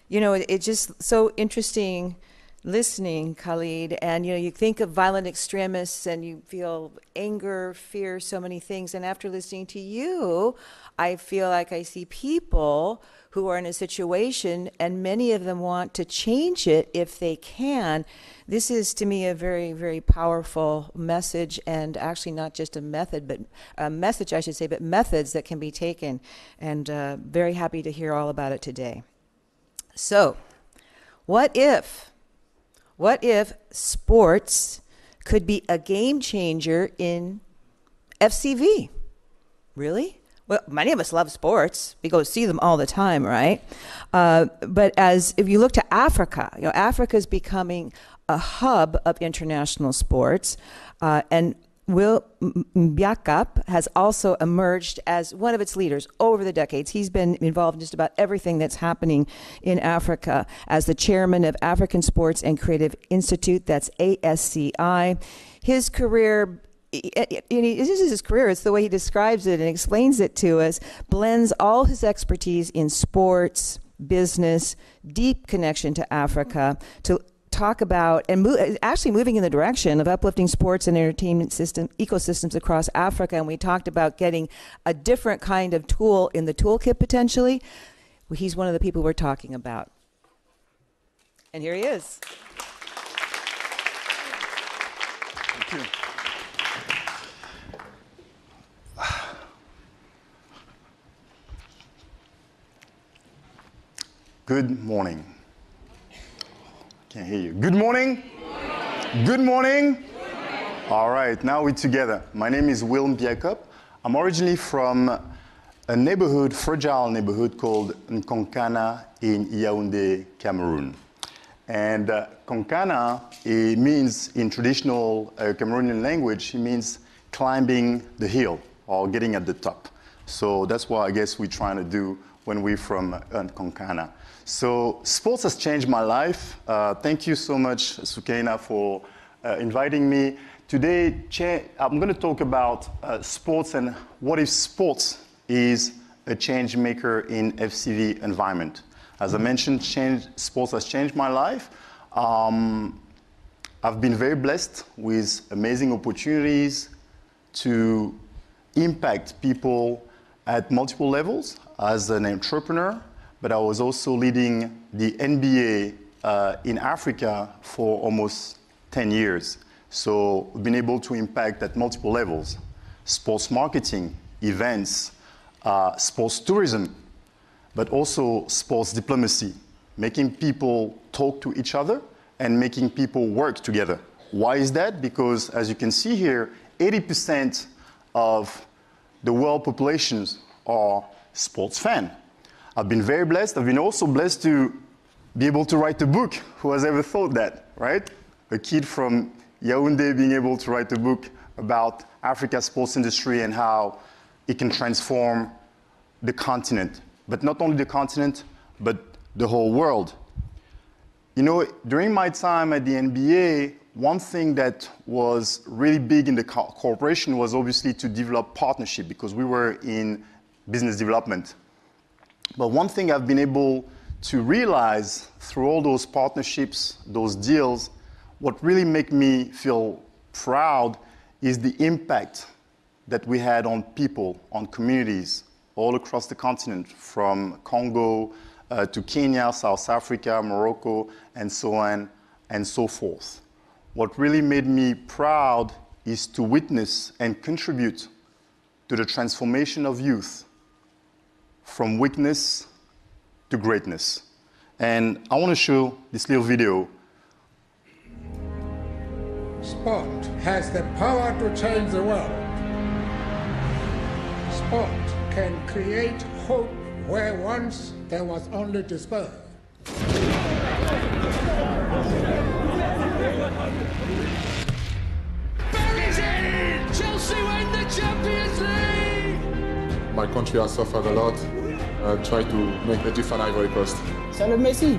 [SPEAKER 2] You know, it's just so interesting listening, Khalid, and you think of violent extremists and you feel anger, fear, so many things, and after listening to you, I feel like I see people who are in a situation and many of them want to change it if they can. This is, to me, a very, very powerful message, and actually not just a method, but a message, I should say, but methods that can be taken, and very happy to hear all about it today. So, what if sports could be a game changer in FCV? Really? Well, many of us love sports. We go see them all the time, right? But if you look to Africa, Africa is becoming a hub of international sports, and Mbiakop has emerged as one of its leaders over the decades. He's been involved in just about everything that's happening in Africa as the chairman of African Sports and Creative Institute, that's ASCI. His career, this is his career, it's the way he describes it and explains it to us, blends all his expertise in sports, business, deep connection to Africa, to talk about and actually moving in the direction of uplifting sports and entertainment ecosystems across Africa. And we talked about getting a different kind of tool in the toolkit potentially. Well, he's one of the people we're talking about. And here he is.
[SPEAKER 8] Thank you. Good morning. Can't hear you. Good morning. Good morning. Good morning. All right, now we're together. My name is Mbiakop. I'm originally from a neighborhood, fragile neighborhood called Nkonkana in Yaoundé, Cameroon. And Konkana, it means in traditional Cameroonian language, it means climbing the hill or getting at the top. So that's what I guess we're trying to do when we're from Konkana. So sports has changed my life. Thank you so much, Sukaina, for inviting me. Today, I'm going to talk about sports and what if sports is a change maker in FCV environment. As I mentioned, sports has changed my life. I've been very blessed with amazing opportunities to impact people at multiple levels as an entrepreneur, but I was also leading the NBA in Africa for almost 10 years. So I've been able to impact at multiple levels: sports marketing, events, sports tourism, but also sports diplomacy, making people talk to each other and making people work together. Why is that? Because as you can see here, 80% of the world populations are sports fans. I've been very blessed. I've been also blessed to be able to write a book. Who has ever thought that, right? A kid from Yaoundé being able to write a book about Africa's sports industry and how it can transform the continent. But not only the continent, but the whole world. You know, during my time at the NBA, one thing that was really big in the corporation was obviously to develop partnership, because we were in business development. But one thing I've been able to realize through all those partnerships, those deals, what really make me feel proud is the impact that we had on people, on communities all across the continent, from Congo to Kenya, South Africa, Morocco, and so on and so forth. What really made me proud is to witness and contribute to the transformation of youth from weakness to greatness. And I want to show this little video.
[SPEAKER 9] Sport has the power to change the world. Sport can create hope where once there was only despair.
[SPEAKER 10] Chelsea win the Champions League!
[SPEAKER 11] My country has suffered a lot. I try to make a different Ivory Coast.
[SPEAKER 10] Salut Messi!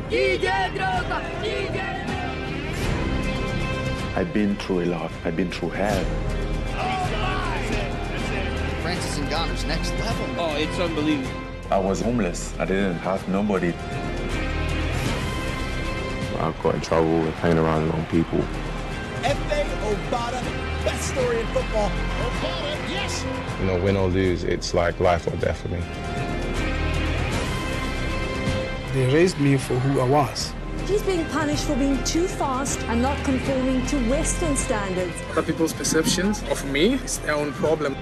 [SPEAKER 12] I've been through a lot. I've been through hell.
[SPEAKER 10] Francis Ngannou's next level.
[SPEAKER 13] Oh, it's unbelievable.
[SPEAKER 12] I was homeless. I didn't have nobody. I got in trouble with hanging around the wrong people.
[SPEAKER 10] F.A. Obata, best story in football. Obata, yes!
[SPEAKER 11] You know, win or lose, it's like life or death for me.
[SPEAKER 9] They raised me for who I was.
[SPEAKER 14] He's being punished for being too fast and not conforming to Western standards.
[SPEAKER 11] Other people's perceptions of me is their own problem.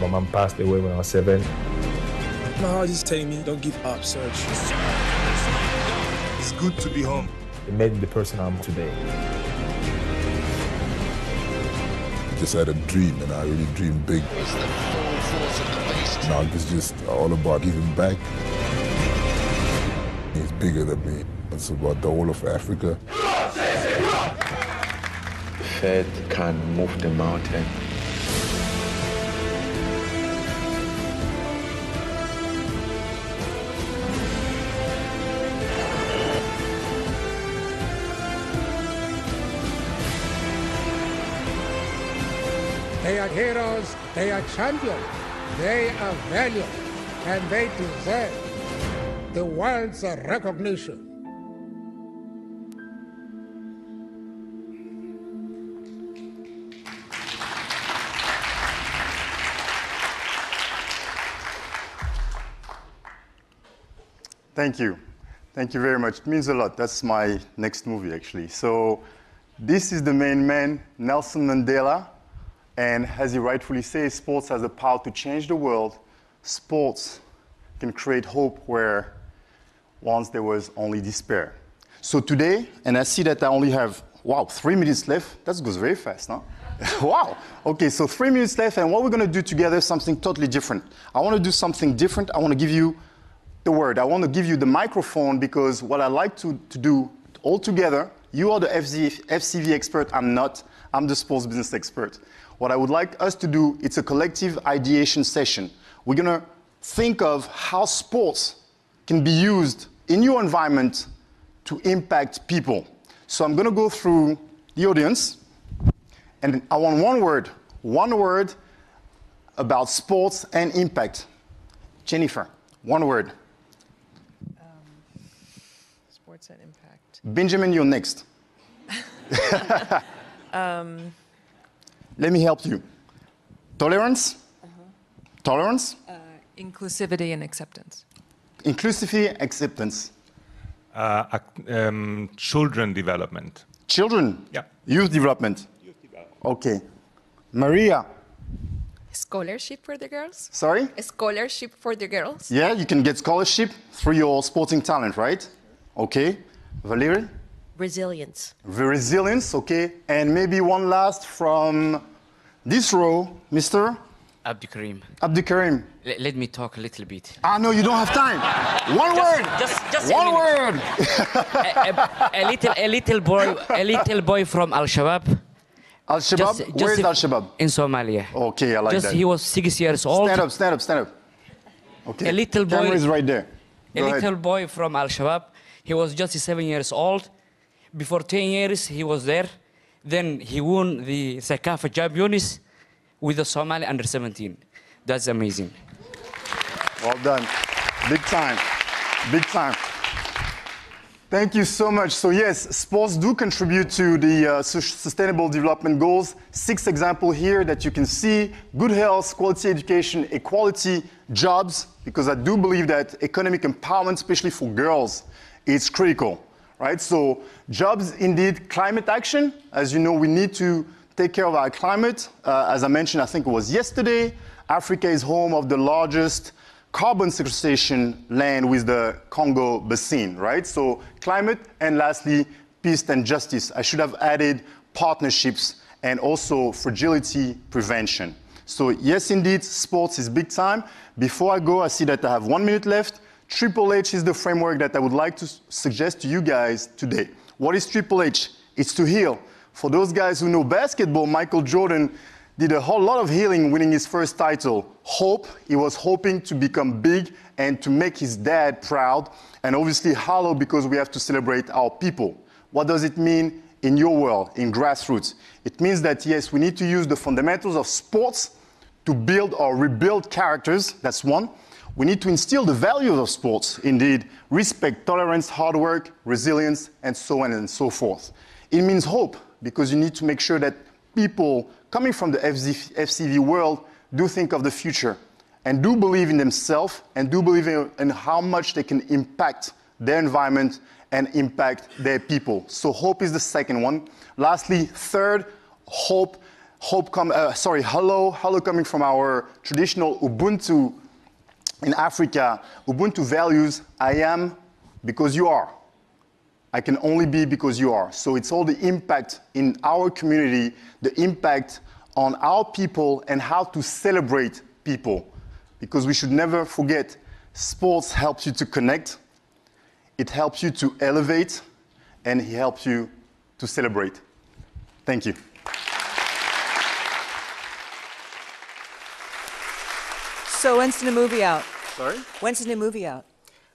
[SPEAKER 11] My mom passed away when I was 7.
[SPEAKER 9] My heart is telling me, don't give up, Serge.
[SPEAKER 11] It's good to be home. It made me the person I'm today.
[SPEAKER 15] I just had a dream, and I really dreamed big. Now it's just all about giving back. It's bigger than me. It's about the whole of Africa.
[SPEAKER 12] Faith can move the mountain.
[SPEAKER 9] They are heroes, they are champions, they are valiant, and they deserve the world's recognition.
[SPEAKER 8] Thank you. Thank you very much. It means a lot. That's my next movie, actually. So this is the main man, Nelson Mandela. And as he rightfully says, sports has the power to change the world. Sports can create hope where once there was only despair. So today, and I see that I only have, 3 minutes left. That goes very fast, huh? Wow. Okay, so 3 minutes left, and what we're going to do together is something totally different. I want to do something different. I want to give you the word. I want to give you the microphone, because what I like to do all together, you are the FCV expert, I'm not. I'm the sports business expert. What I would like us to do, it's a collective ideation session. We're going to think of how sports can be used in your environment to impact people. So I'm going to go through the audience, and I want one word about sports and impact. Jennifer, one word.
[SPEAKER 16] Sports and impact.
[SPEAKER 8] Benjamin, you're next. Let me help you. Tolerance? Tolerance?
[SPEAKER 16] Inclusivity and acceptance.
[SPEAKER 8] Inclusivity, acceptance.
[SPEAKER 17] Children development.
[SPEAKER 8] Children?
[SPEAKER 17] Yeah.
[SPEAKER 8] Youth development. Okay. Maria?
[SPEAKER 18] Scholarship for the girls.
[SPEAKER 8] Sorry?
[SPEAKER 18] A scholarship for the girls.
[SPEAKER 8] Yeah, you can get scholarship through your sporting talent, right? Okay. Valerie?
[SPEAKER 19] Resilience.
[SPEAKER 8] Resilience, okay. And maybe one last from this row, Mr.
[SPEAKER 20] Abdikarim.
[SPEAKER 8] Abdikarim.
[SPEAKER 20] Let me talk a little bit.
[SPEAKER 8] No, you don't have time. One word.
[SPEAKER 20] Just
[SPEAKER 8] one word.
[SPEAKER 20] a little boy from Al-Shabaab.
[SPEAKER 8] Al-Shabaab? Where is Al-Shabaab?
[SPEAKER 20] In Somalia.
[SPEAKER 8] Okay, I like that.
[SPEAKER 20] He was 6 years old.
[SPEAKER 8] Stand up. Okay.
[SPEAKER 20] A little boy.
[SPEAKER 8] Camera is right there.
[SPEAKER 20] Go ahead. Little boy from Al-Shabaab. He was just 7 years old. Before 10 years, he was there. Then he won the Sakafa Champions with the Somali under 17. That's amazing.
[SPEAKER 8] Well done. Big time. Thank you so much. So yes, sports do contribute to the Sustainable Development Goals. 6 examples here that you can see: good health, quality education, equality, jobs, because I do believe that economic empowerment, especially for girls, is critical, right? So jobs, indeed, climate action. As you know, we need to take care of our climate. As I mentioned, I think it was yesterday, Africa is home of the largest carbon sequestration land with the Congo Basin, right? So climate, and lastly, peace and justice. I should have added partnerships and also fragility prevention. So yes, indeed, sports is big time. Before I go, I see that I have 1 minute left. Triple H is the framework that I would like to suggest to you guys today. What is Triple H? It's to heal. For those guys who know basketball, Michael Jordan did a whole lot of healing winning his first title. Hope, he was hoping to become big and to make his dad proud. And obviously hollow, because we have to celebrate our people. What does it mean in your world, in grassroots? It means that yes, we need to use the fundamentals of sports to build or rebuild characters, that's one. We need to instill the values of sports, indeed, respect, tolerance, hard work, resilience, and so on and so forth. It means hope, because you need to make sure that people coming from the FCV world do think of the future and do believe in themselves and do believe in how much they can impact their environment and impact their people. So hope is the second one. Lastly, third, hello coming from our traditional Ubuntu in Africa. Ubuntu values, I am because you are. I can only be because you are. So it's all the impact in our community, the impact on our people, and how to celebrate people. Because we should never forget, sports helps you to connect, it helps you to elevate, and it helps you to celebrate. Thank you.
[SPEAKER 2] So when's the new movie out?
[SPEAKER 8] Sorry?
[SPEAKER 2] When's the new movie out?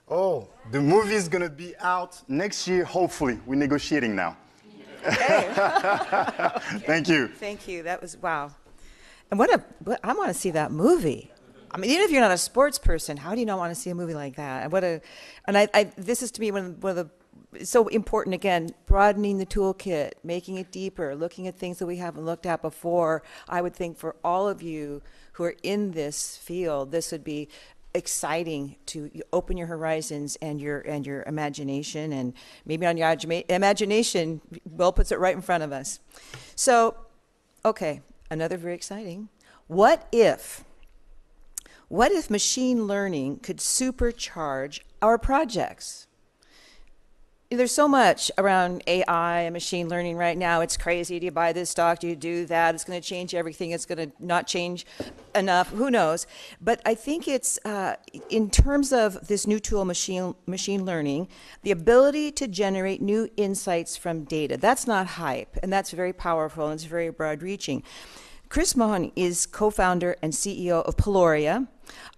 [SPEAKER 8] Oh, the movie is going to be out next year, hopefully. We're negotiating now.
[SPEAKER 2] Okay.
[SPEAKER 8] Thank you.
[SPEAKER 2] Thank you. That was, wow. And I want to see that movie. I mean, even if you're not a sports person, how do you not want to see a movie like that? This is to me one of the, it's so important, again, broadening the toolkit, making it deeper, looking at things that we haven't looked at before. I would think for all of you who are in this field, this would be exciting to open your horizons and your imagination, and maybe on your imagination, Will puts it right in front of us. So, okay, another very exciting. What if machine learning could supercharge our projects? There's so much around AI and machine learning right now. It's crazy. Do you buy this stock? Do you do that? It's going to change everything. It's going to not change enough. Who knows? But I think it's, in terms of this new tool, machine learning, the ability to generate new insights from data. That's not hype, and that's very powerful, and it's very broad-reaching. Chris Vaughn is co-founder and CEO of Peloria,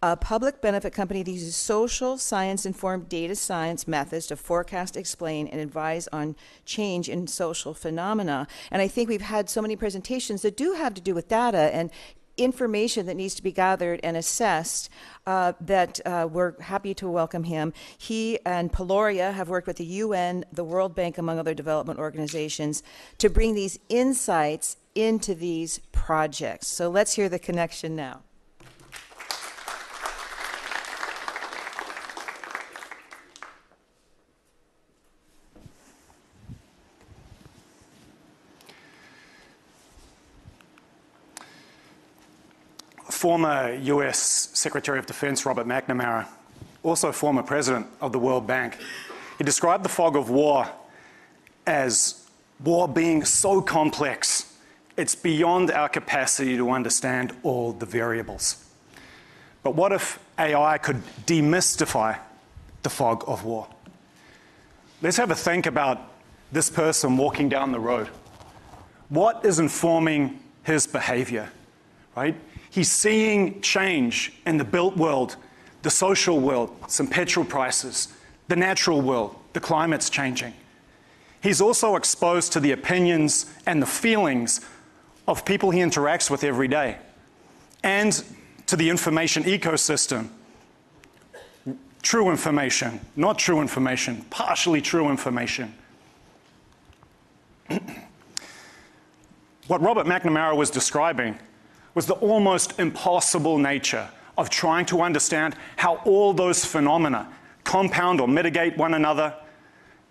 [SPEAKER 2] a public benefit company that uses social science-informed data science methods to forecast, explain, and advise on change in social phenomena. And I think we've had so many presentations that do have to do with data and information that needs to be gathered and assessed, that we're happy to welcome him. He and Peloria have worked with the UN, the World Bank, among other development organizations, to bring these insights into these projects. So let's hear the connection now.
[SPEAKER 13] Former US Secretary of Defense Robert McNamara, also former president of the World Bank, he described the fog of war as war being so complex, it's beyond our capacity to understand all the variables. But what if AI could demystify the fog of war? Let's have a think about this person walking down the road. What is informing his behavior, right? He's seeing change in the built world, the social world, some petrol prices, the natural world, the climate's changing. He's also exposed to the opinions and the feelings of people he interacts with every day, and to the information ecosystem true information, not true information, partially true information. What Robert McNamara was describing was the almost impossible nature of trying to understand how all those phenomena compound or mitigate one another,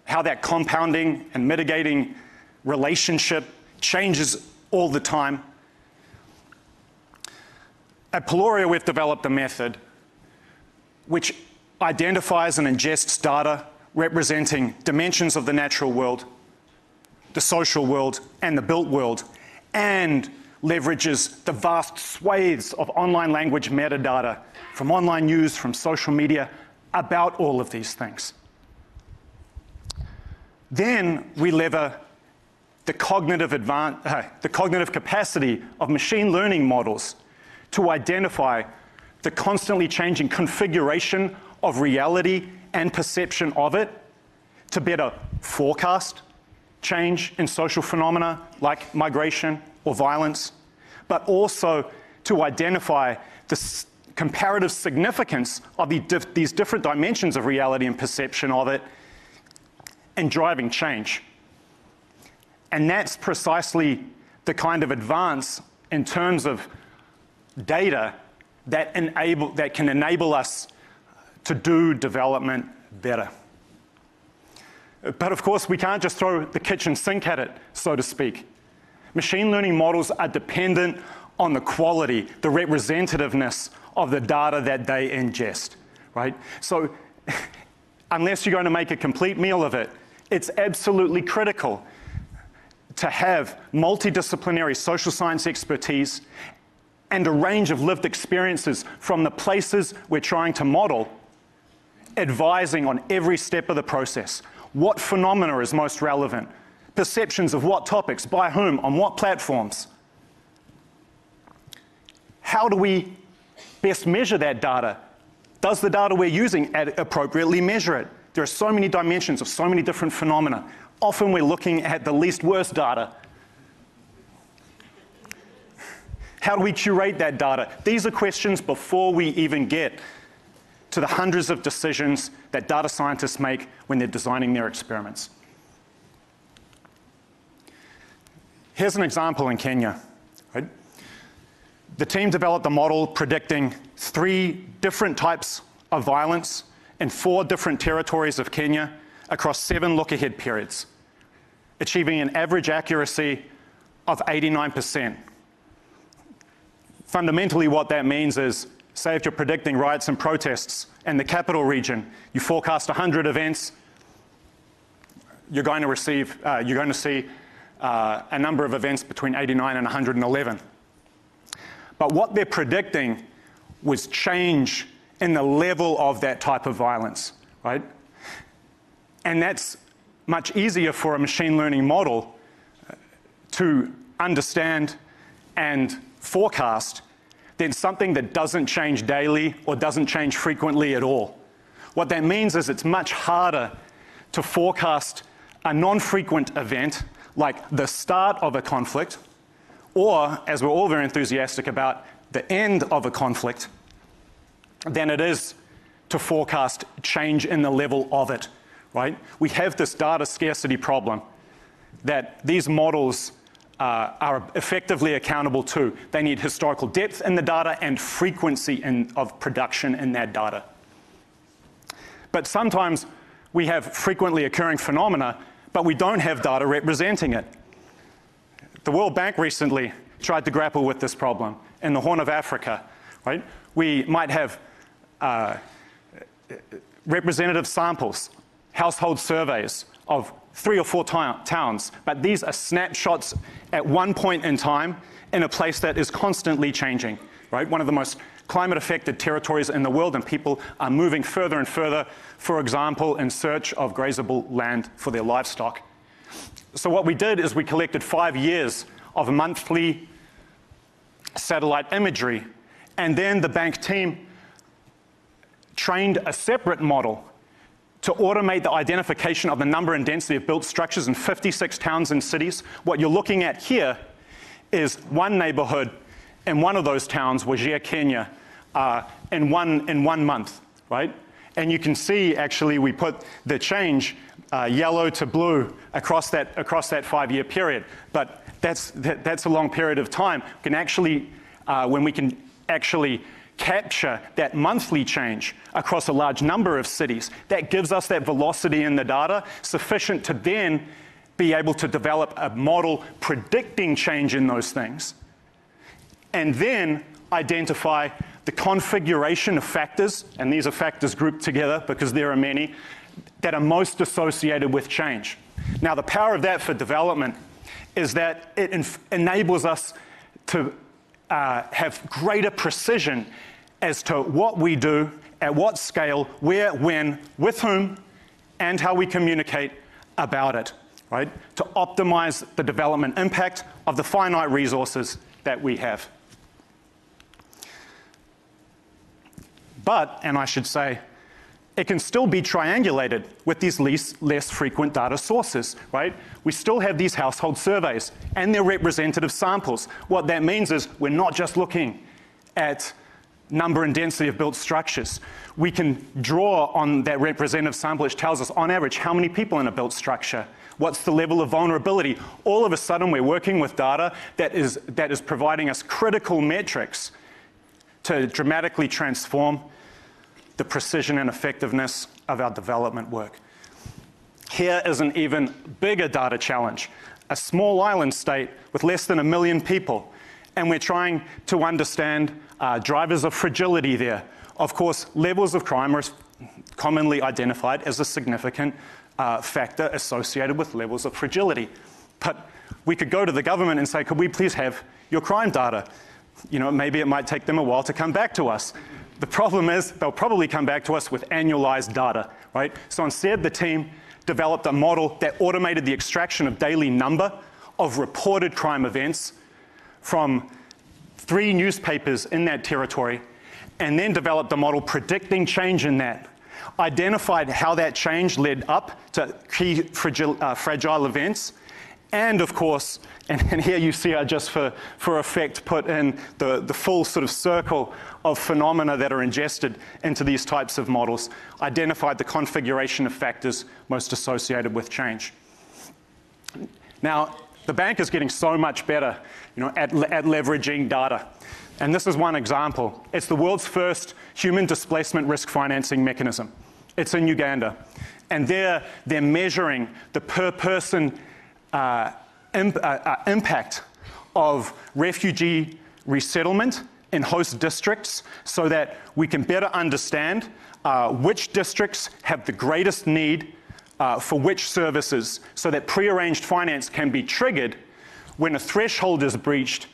[SPEAKER 13] how that compounding and mitigating relationship changes all the time. At Peloria, we've developed a method which identifies and ingests data representing dimensions of the natural world, the social world, and the built world, and leverages the vast swathes of online language metadata from online news, from social media, about all of these things. Then we lever the cognitive capacity of machine learning models to identify the constantly changing configuration of reality and perception of it, to better forecast change in social phenomena like migration or violence, but also to identify the comparative significance of these different dimensions of reality and perception of it and driving change. And that's precisely the kind of advance in terms of data that can enable us to do development better. But of course, we can't just throw the kitchen sink at it, so to speak. Machine learning models are dependent on the quality, the representativeness of the data that they ingest, right? So unless you're going to make a complete meal of it, it's absolutely critical to have multidisciplinary social science expertise and a range of lived experiences from the places we're trying to model, advising on every step of the process. What phenomena is most relevant? Perceptions of what topics, by whom, on what platforms? How do we best measure that data? Does the data we're using appropriately measure it? There are so many dimensions of so many different phenomena. Often we're looking at the least worst data. How do we curate that data? These are questions before we even get to the hundreds of decisions that data scientists make when they're designing their experiments. Here's an example in Kenya. Right? The team developed a model predicting 3 different types of violence in 4 different territories of Kenya across 7 look-ahead periods, achieving an average accuracy of 89%. Fundamentally, what that means is, say if you're predicting riots and protests in the capital region, you forecast 100 events, you're going to see a number of events between 89 and 111. But what they're predicting was change in the level of that type of violence, right? And that's much easier for a machine learning model to understand and forecast than something that doesn't change daily or doesn't change frequently at all. What that means is it's much harder to forecast a non-frequent event like the start of a conflict, or, as we're all very enthusiastic about, the end of a conflict, than it is to forecast change in the level of it, right? We have this data scarcity problem that these models are effectively accountable to. They need historical depth in the data and frequency of production in that data. But sometimes we have frequently occurring phenomena, but we don't have data representing it. The World Bank recently tried to grapple with this problem in the Horn of Africa, right? We might have representative samples, household surveys of 3 or 4 towns, but these are snapshots at one point in time in a place that is constantly changing, right? One of the most climate-affected territories in the world, and people are moving further and further, for example, in search of grazable land for their livestock. So what we did is we collected 5 years of monthly satellite imagery, and then the bank team trained a separate model to automate the identification of the number and density of built structures in 56 towns and cities. What you're looking at here is one neighborhood in one of those towns, Wajir, Kenya, in one month, right? And you can see, actually, we put the change yellow to blue across that 5-year period. But that's a long period of time. We can actually, when we can actually capture that monthly change across a large number of cities, that gives us that velocity in the data sufficient to then be able to develop a model predicting change in those things, and then identify the configuration of factors, and these are factors grouped together because there are many, that are most associated with change. Now, the power of that for development is that it enables us to have greater precision as to what we do, at what scale, where, when, with whom, and how we communicate about it, right? To optimize the development impact of the finite resources that we have. But, and I should say, it can still be triangulated with these less frequent data sources, right? We still have these household surveys and their representative samples. What that means is we're not just looking at number and density of built structures. We can draw on that representative sample, which tells us on average how many people in a built structure, what's the level of vulnerability. All of a sudden we're working with data that is providing us critical metrics to dramatically transform the precision and effectiveness of our development work. Here is an even bigger data challenge. A small island state with less than 1 million people, and we're trying to understand drivers of fragility there. Of course, levels of crime are commonly identified as a significant factor associated with levels of fragility. But we could go to the government and say, could we please have your crime data? You know, maybe it might take them a while to come back to us. The problem is they'll probably come back to us with annualized data, right? So instead, the team developed a model that automated the extraction of daily number of reported crime events from 3 newspapers in that territory, and then developed a model predicting change in that, identified how that change led up to key fragile events, and of course, and here you see I just for effect put in the full sort of circle of phenomena that are ingested into these types of models, identified the configuration of factors most associated with change. Now, the bank is getting so much better, you know, at leveraging data. And this is one example. It's the world's first human displacement risk financing mechanism. It's in Uganda. And they're measuring the per person impact of refugee resettlement in host districts so that we can better understand which districts have the greatest need for which services, so that prearranged finance can be triggered when a threshold is breached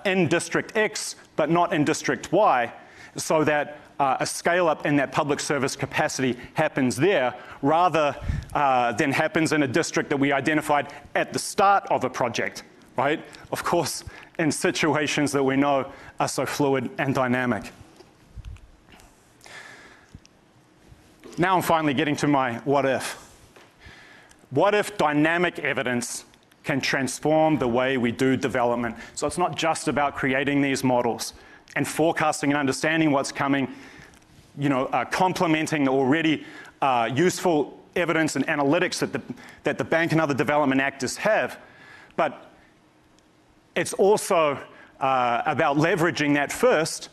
[SPEAKER 13] in District X but not in District Y, so that a scale up in that public service capacity happens there rather than happens in a district that we identified at the start of a project, right? Of course, in situations that we know are so fluid and dynamic. Now I'm finally getting to my what if. What if dynamic evidence can transform the way we do development? So it's not just about creating these models and forecasting and understanding what's coming, you know, complementing the already useful evidence and analytics that the bank and other development actors have, but it's also about leveraging that first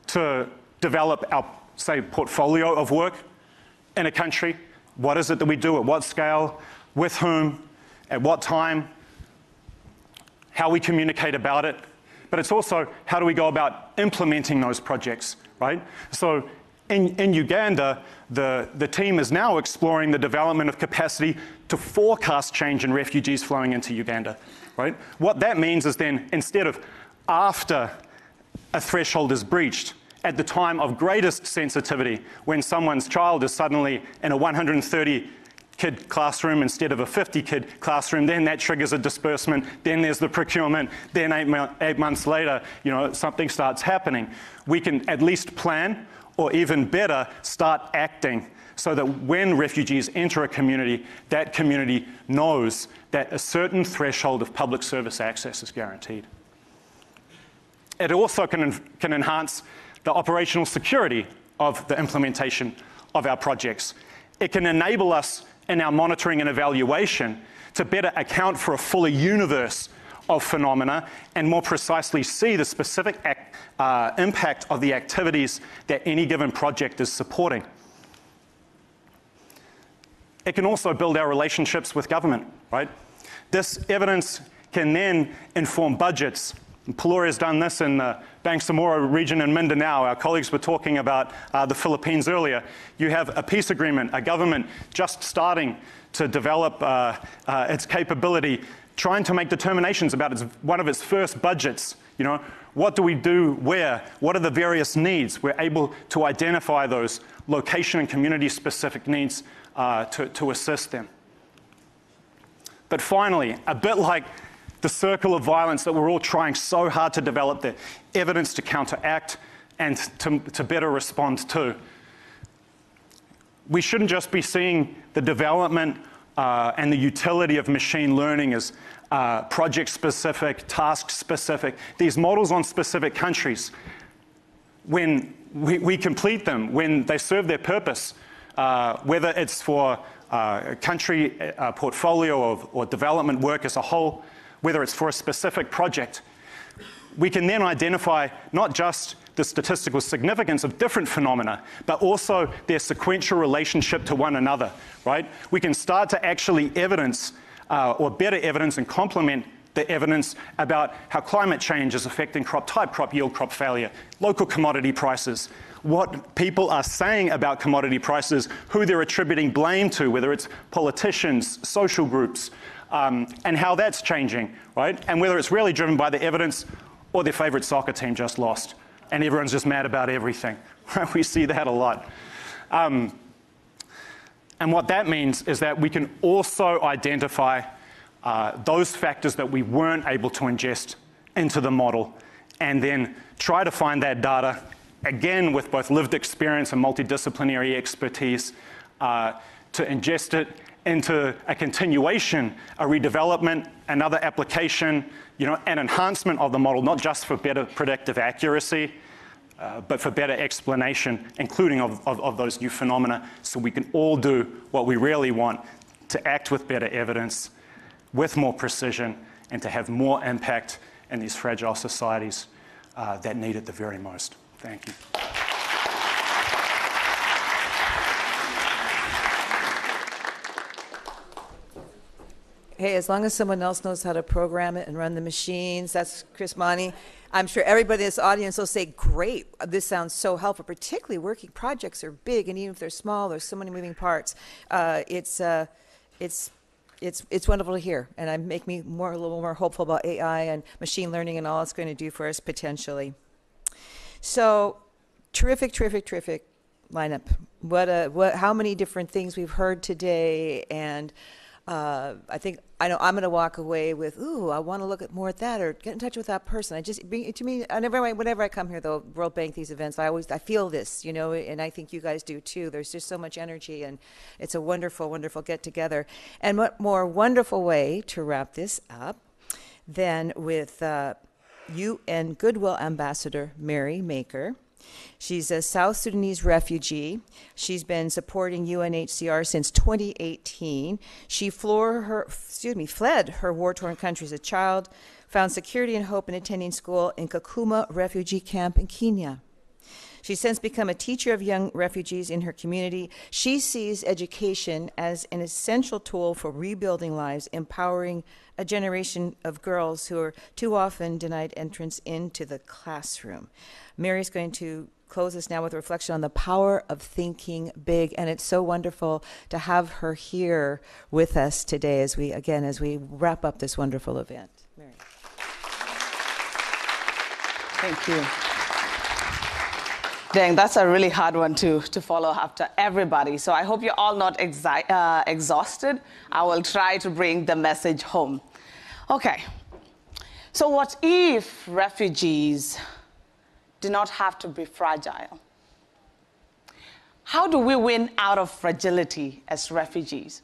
[SPEAKER 13] to develop our, say, portfolio of work in a country. What is it that we do, at what scale, with whom, at what time, how we communicate about it. But it's also how do we go about implementing those projects, right? So in Uganda, the team is now exploring the development of capacity to forecast change in refugees flowing into Uganda, right? What that means is then, instead of after a threshold is breached, at the time of greatest sensitivity, when someone's child is suddenly in a 130-kid classroom instead of a 50-kid classroom, then that triggers a disbursement, then there's the procurement, then 8 months later, you know, something starts happening. We can at least plan, or even better, start acting so that when refugees enter a community, that community knows that a certain threshold of public service access is guaranteed. It also can enhance the operational security of the implementation of our projects. It can enable us in our monitoring and evaluation to better account for a fuller universe of phenomena and more precisely see the specific impact of the activities that any given project is supporting. It can also build our relationships with government, right? This evidence can then inform budgets. Paula has done this in the Bangsamoro region in Mindanao. Our colleagues were talking about the Philippines earlier. You have a peace agreement, a government just starting to develop its capability, trying to make determinations about one of its first budgets. You know, what do we do where? What are the various needs? We're able to identify those location and community-specific needs to assist them. But finally, a bit like the circle of violence that we're all trying so hard to develop the evidence to counteract and to better respond to, we shouldn't just be seeing the development and the utility of machine learning as project-specific, task-specific, these models on specific countries. When we complete them, when they serve their purpose, whether it's for country portfolio or development work as a whole, whether it's for a specific project, we can then identify not just the statistical significance of different phenomena, but also their sequential relationship to one another, right? We can start to actually evidence or better evidence and complement the evidence about how climate change is affecting crop type, crop yield, crop failure, local commodity prices, what people are saying about commodity prices, who they're attributing blame to, whether it's politicians, social groups, and how that's changing, right? And whether it's really driven by the evidence or their favorite soccer team just lost, and everyone's just mad about everything. We see that a lot. And what that means is that we can also identify those factors that we weren't able to ingest into the model and then try to find that data, again with both lived experience and multidisciplinary expertise, to ingest it into a continuation, a redevelopment, another application, you know, an enhancement of the model, not just for better predictive accuracy, but for better explanation, including of those new phenomena, so we can all do what we really want, to act with better evidence, with more precision, and to have more impact in these fragile societies that need it the very most. Thank you.
[SPEAKER 2] Hey, as long as someone else knows how to program it and run the machines, that's Chris Money. I'm sure everybody in this audience will say, great, this sounds so helpful, particularly working projects are big, and even if they're small, there's so many moving parts. It's wonderful to hear, and it makes me a little more hopeful about AI and machine learning and all it's going to do for us potentially. So, terrific lineup. How many different things we've heard today, and I know I'm going to walk away with, ooh, I want to look at more at that or get in touch with that person. I just bring it to me. Whenever I come here, though, World Bank, these events, I feel this, you know, and I think you guys do too. There's just so much energy, and it's a wonderful, wonderful get together. And what more wonderful way to wrap this up than with UN Goodwill Ambassador Mary Maker. She's a South Sudanese refugee. She's been supporting UNHCR since 2018. She fled her war-torn country as a child, found security and hope in attending school in Kakuma refugee camp in Kenya. She's since become a teacher of young refugees in her community. She sees education as an essential tool for rebuilding lives, empowering a generation of girls who are too often denied entrance into the classroom. Mary's going to close us now with a reflection on the power of thinking big, and it's so wonderful to have her here with us today as we wrap up this wonderful event. Mary.
[SPEAKER 6] Thank you. Dang, that's a really hard one to follow after everybody. So I hope you're all not exhausted. I will try to bring the message home. Okay, so what if refugees do not have to be fragile? How do we win out of fragility as refugees?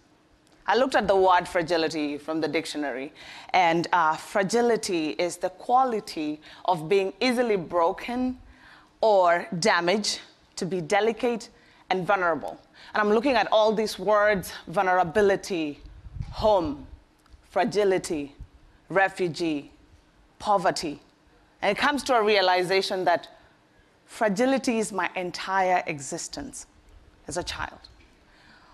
[SPEAKER 6] I looked at the word fragility from the dictionary, and fragility is the quality of being easily broken or damaged to be delicate and vulnerable. And I'm looking at all these words: vulnerability, home, fragility, refugee, poverty. And it comes to a realization that fragility is my entire existence as a child.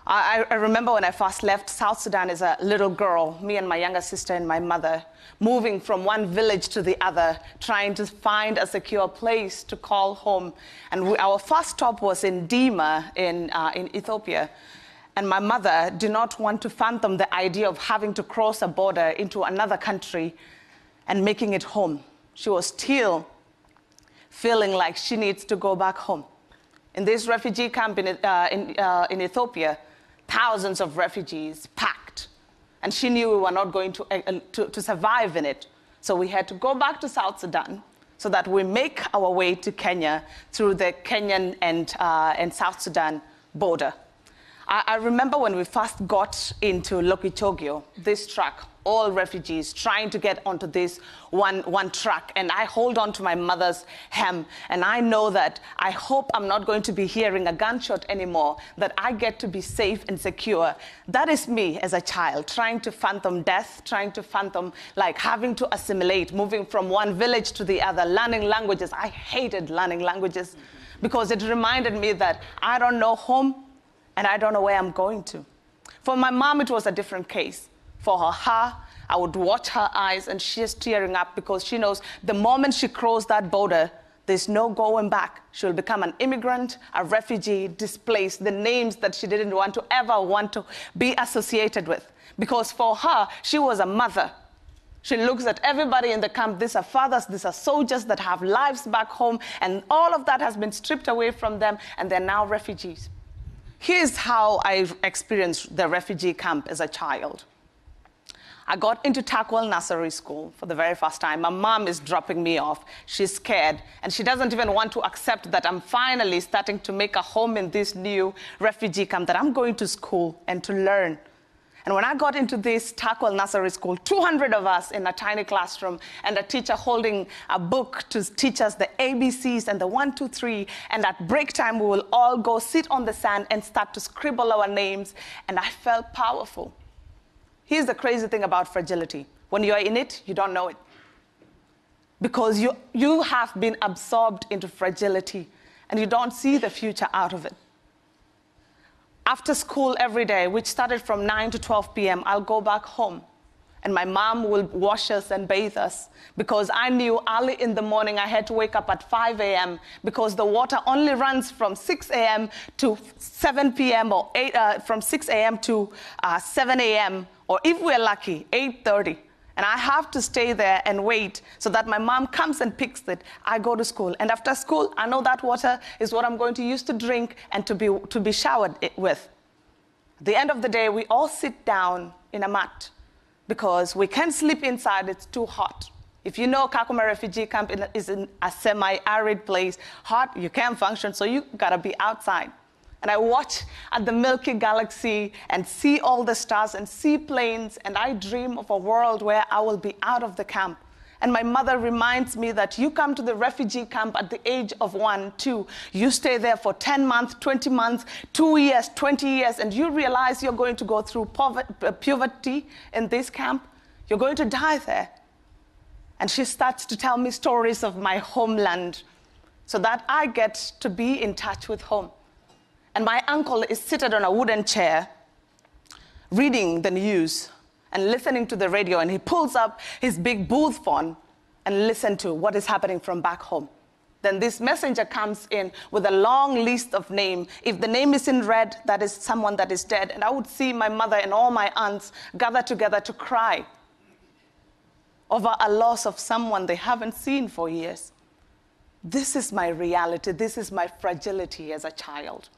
[SPEAKER 6] I remember when I first left South Sudan as a little girl, me and my younger sister and my mother, moving from one village to the other, trying to find a secure place to call home. And our first stop was in Dima in Ethiopia. And my mother did not want to fathom the idea of having to cross a border into another country and making it home. She was still feeling like she needs to go back home. In this refugee camp in Ethiopia, thousands of refugees packed. And she knew we were not going to survive in it. So we had to go back to South Sudan so that we make our way to Kenya through the Kenyan and South Sudan border. I remember when we first got into Lokichogio, this truck, all refugees trying to get onto this one truck, and I hold on to my mother's hem, and I know that I hope I'm not going to be hearing a gunshot anymore, that I get to be safe and secure. That is me as a child, trying to fathom death, trying to fathom like having to assimilate, moving from one village to the other, learning languages. I hated learning languages because it reminded me that I don't know home and I don't know where I'm going to. For my mom, it was a different case. For her, I would watch her eyes, and she's tearing up because she knows the moment she crossed that border, there's no going back. She'll become an immigrant, a refugee, displaced, the names that she didn't want to be associated with. Because for her, she was a mother. She looks at everybody in the camp. These are fathers, these are soldiers that have lives back home, and all of that has been stripped away from them, and they're now refugees. Here's how I experienced the refugee camp as a child. I got into Takwal Nursery School for the very first time. My mom is dropping me off. She's scared, and she doesn't even want to accept that I'm finally starting to make a home in this new refugee camp, that I'm going to school and to learn. And when I got into this Takwal Nursery School, 200 of us in a tiny classroom, and a teacher holding a book to teach us the ABCs and the 1, 2, 3, and at break time, we will all go sit on the sand and start to scribble our names, and I felt powerful. Here's the crazy thing about fragility. When you're in it, you don't know it. Because you have been absorbed into fragility, and you don't see the future out of it. After school every day, which started from 9 to 12 p.m., I'll go back home. And my mom will wash us and bathe us, because I knew early in the morning I had to wake up at 5 a.m. because the water only runs from 6 a.m. to 7 p.m. or from 6 a.m. to 7 a.m. or if we're lucky, 8:30. And I have to stay there and wait so that my mom comes and picks it. I go to school. And after school, I know that water is what I'm going to use to drink and to be showered with. At the end of the day, we all sit down in a mat because we can't sleep inside. It's too hot. If you know Kakuma refugee camp is in a semi-arid place, hot, you can't function, so you gotta be outside. And I watch at the Milky Galaxy and see all the stars and see planes, and I dream of a world where I will be out of the camp. And my mother reminds me that you come to the refugee camp at the age of 1, 2. You stay there for 10 months, 20 months, 2 years, 20 years, and you realize you're going to go through puberty in this camp. You're going to die there. And she starts to tell me stories of my homeland so that I get to be in touch with home. And my uncle is seated on a wooden chair, reading the news and listening to the radio, and he pulls up his big booth phone and listens to what is happening from back home. Then this messenger comes in with a long list of names. If the name is in red, that is someone that is dead. And I would see my mother and all my aunts gather together to cry over a loss of someone they haven't seen for years. This is my reality. This is my fragility as a child.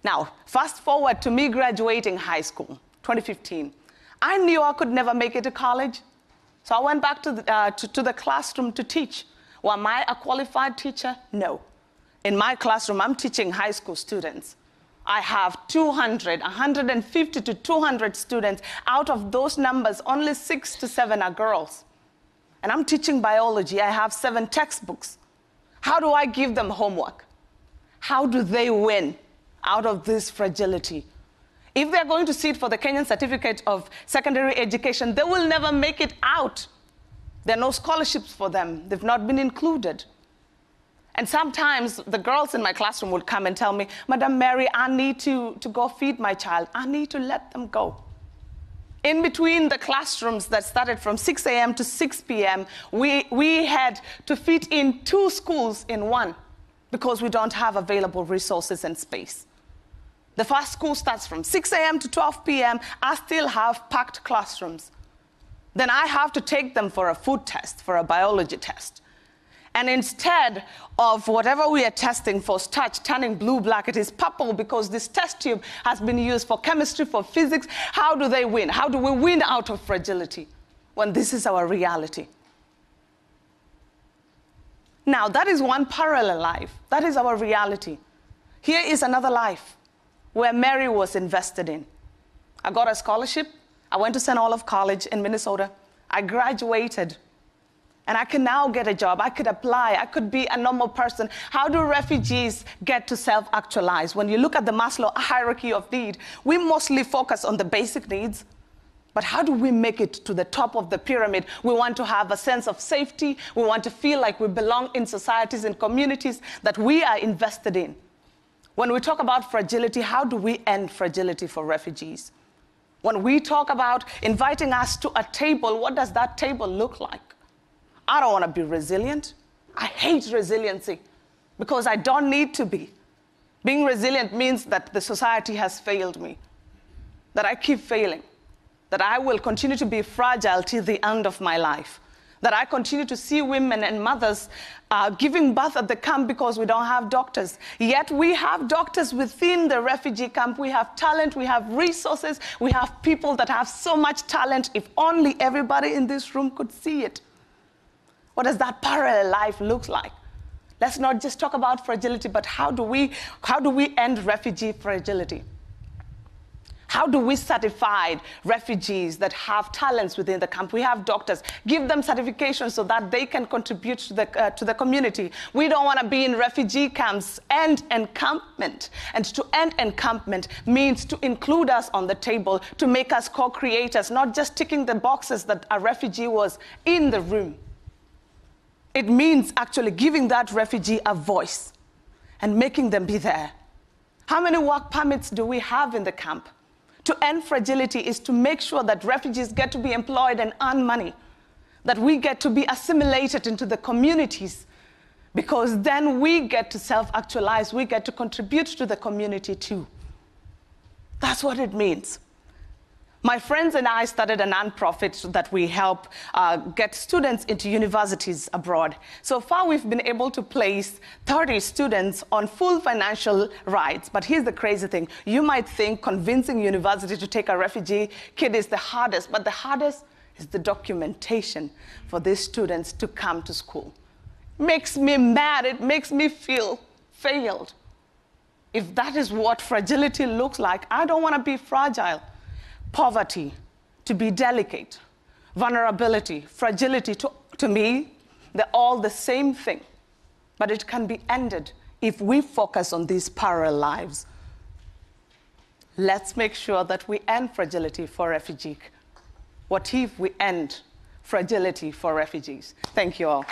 [SPEAKER 6] Now, fast forward to me graduating high school, 2015. I knew I could never make it to college, so I went back to the classroom to teach. Am I a qualified teacher? No. In my classroom, I'm teaching high school students. I have 150 to 200 students. Out of those numbers, only 6 to 7 are girls. And I'm teaching biology. I have 7 textbooks. How do I give them homework?
[SPEAKER 19] How do they win out of this fragility? If they're going to sit for the Kenyan Certificate of Secondary Education, they will never make it out. There are no scholarships for them. They've not been included. And sometimes the girls in my classroom would come and tell me, Madam Mary, I need to go feed my child. I need to let them go. In between the classrooms that started from 6 a.m. to 6 p.m., we had to fit in 2 schools in one because we don't have available resources and space. The first school starts from 6 a.m. to 12 p.m. I still have packed classrooms. Then I have to take them for a food test, for a biology test. And instead of whatever we are testing for starch turning blue-black, it is purple because this test tube has been used for chemistry, for physics. How do they win? How do we win out of fragility when this is our reality? Now, that is one parallel life. That is our reality. Here is another life where Mary was invested in. I got a scholarship. I went to St. Olaf College in Minnesota. I graduated. And I can now get a job. I could apply. I could be a normal person. How do refugees get to self-actualize? When you look at the Maslow hierarchy of need, we mostly focus on the basic needs. But how do we make it to the top of the pyramid? We want to have a sense of safety. We want to feel like we belong in societies and communities that we are invested in. When we talk about fragility, how do we end fragility for refugees? When we talk about inviting us to a table, what does that table look like? I don't want to be resilient. I hate resiliency because I don't need to be. Being resilient means that the society has failed me, that I keep failing, that I will continue to be fragile till the end of my life, that I continue to see women and mothers giving birth at the camp because we don't have doctors. Yet we have doctors within the refugee camp. We have talent, we have resources, we have people that have so much talent. If only everybody in this room could see it. What does that parallel life look like? Let's not just talk about fragility, but how do we end refugee fragility? How do we certify refugees that have talents within the camp? We have doctors. Give them certifications so that they can contribute to the community. We don't want to be in refugee camps. End encampment. And to end encampment means to include us on the table, to make us co-creators, not just ticking the boxes that a refugee was in the room. It means actually giving that refugee a voice and making them be there. How many work permits do we have in the camp? To end fragility is to make sure that refugees get to be employed and earn money, that we get to be assimilated into the communities, because then we get to self-actualize, we get to contribute to the community too. That's what it means. My friends and I started a nonprofit that we help get students into universities abroad. So far, we've been able to place 30 students on full financial rights. But here's the crazy thing. You might think convincing university to take a refugee kid is the hardest, but the hardest is the documentation for these students to come to school. Makes me mad. It makes me feel failed. If that is what fragility looks like, I don't want to be fragile. Poverty, to be delicate. Vulnerability, fragility, to me, they're all the same thing. But it can be ended if we focus on these parallel lives. Let's make sure that we end fragility for refugees. What if we end fragility for refugees? Thank you all.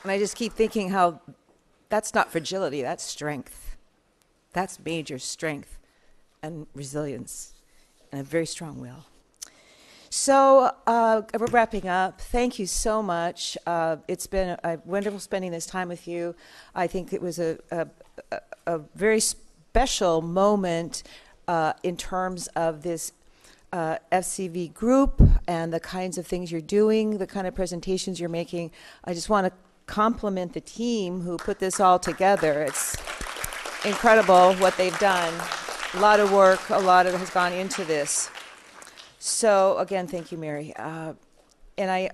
[SPEAKER 2] And I just keep thinking how that's not fragility, that's strength. That's major strength and resilience and a very strong will. So we're wrapping up. Thank you so much. It's been wonderful spending this time with you. I think it was a very special moment in terms of this FCV group and the kinds of things you're doing, the kind of presentations you're making. I just want to compliment the team who put this all together. It's incredible what they've done. A lot of work, a lot of it has gone into this. So again, thank you, Mary. And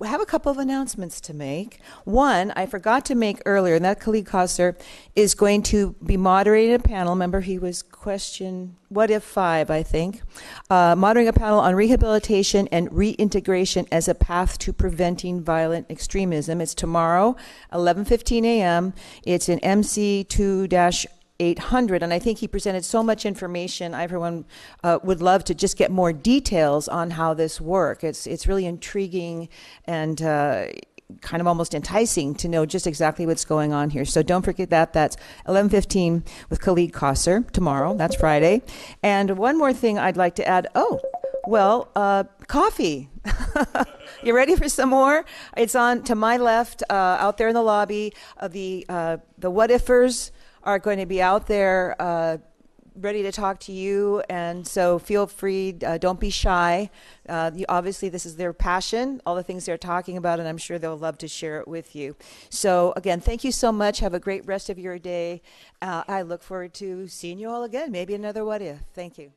[SPEAKER 2] have a couple of announcements to make. One, I forgot to make earlier, and that Khalid Kosser is going to be moderating a panel. Remember, he was question, what if 5, I think. Moderating a panel on rehabilitation and reintegration as a path to preventing violent extremism. It's tomorrow, 11:15 a.m. It's in MC 2-800, and I think he presented so much information. Everyone would love to just get more details on how this works. It's really intriguing and kind of almost enticing to know just exactly what's going on here. So don't forget that. That's 11:15 with Khalid Kosser tomorrow. That's Friday. And one more thing I'd like to add. Coffee. You ready for some more? It's on to my left, out there in the lobby. The what-ifers are going to be out there ready to talk to you, and so feel free, don't be shy. Obviously, this is their passion, all the things they're talking about, and I'm sure they'll love to share it with you. So again, thank you so much. Have a great rest of your day. I look forward to seeing you all again, maybe another What If. Thank you.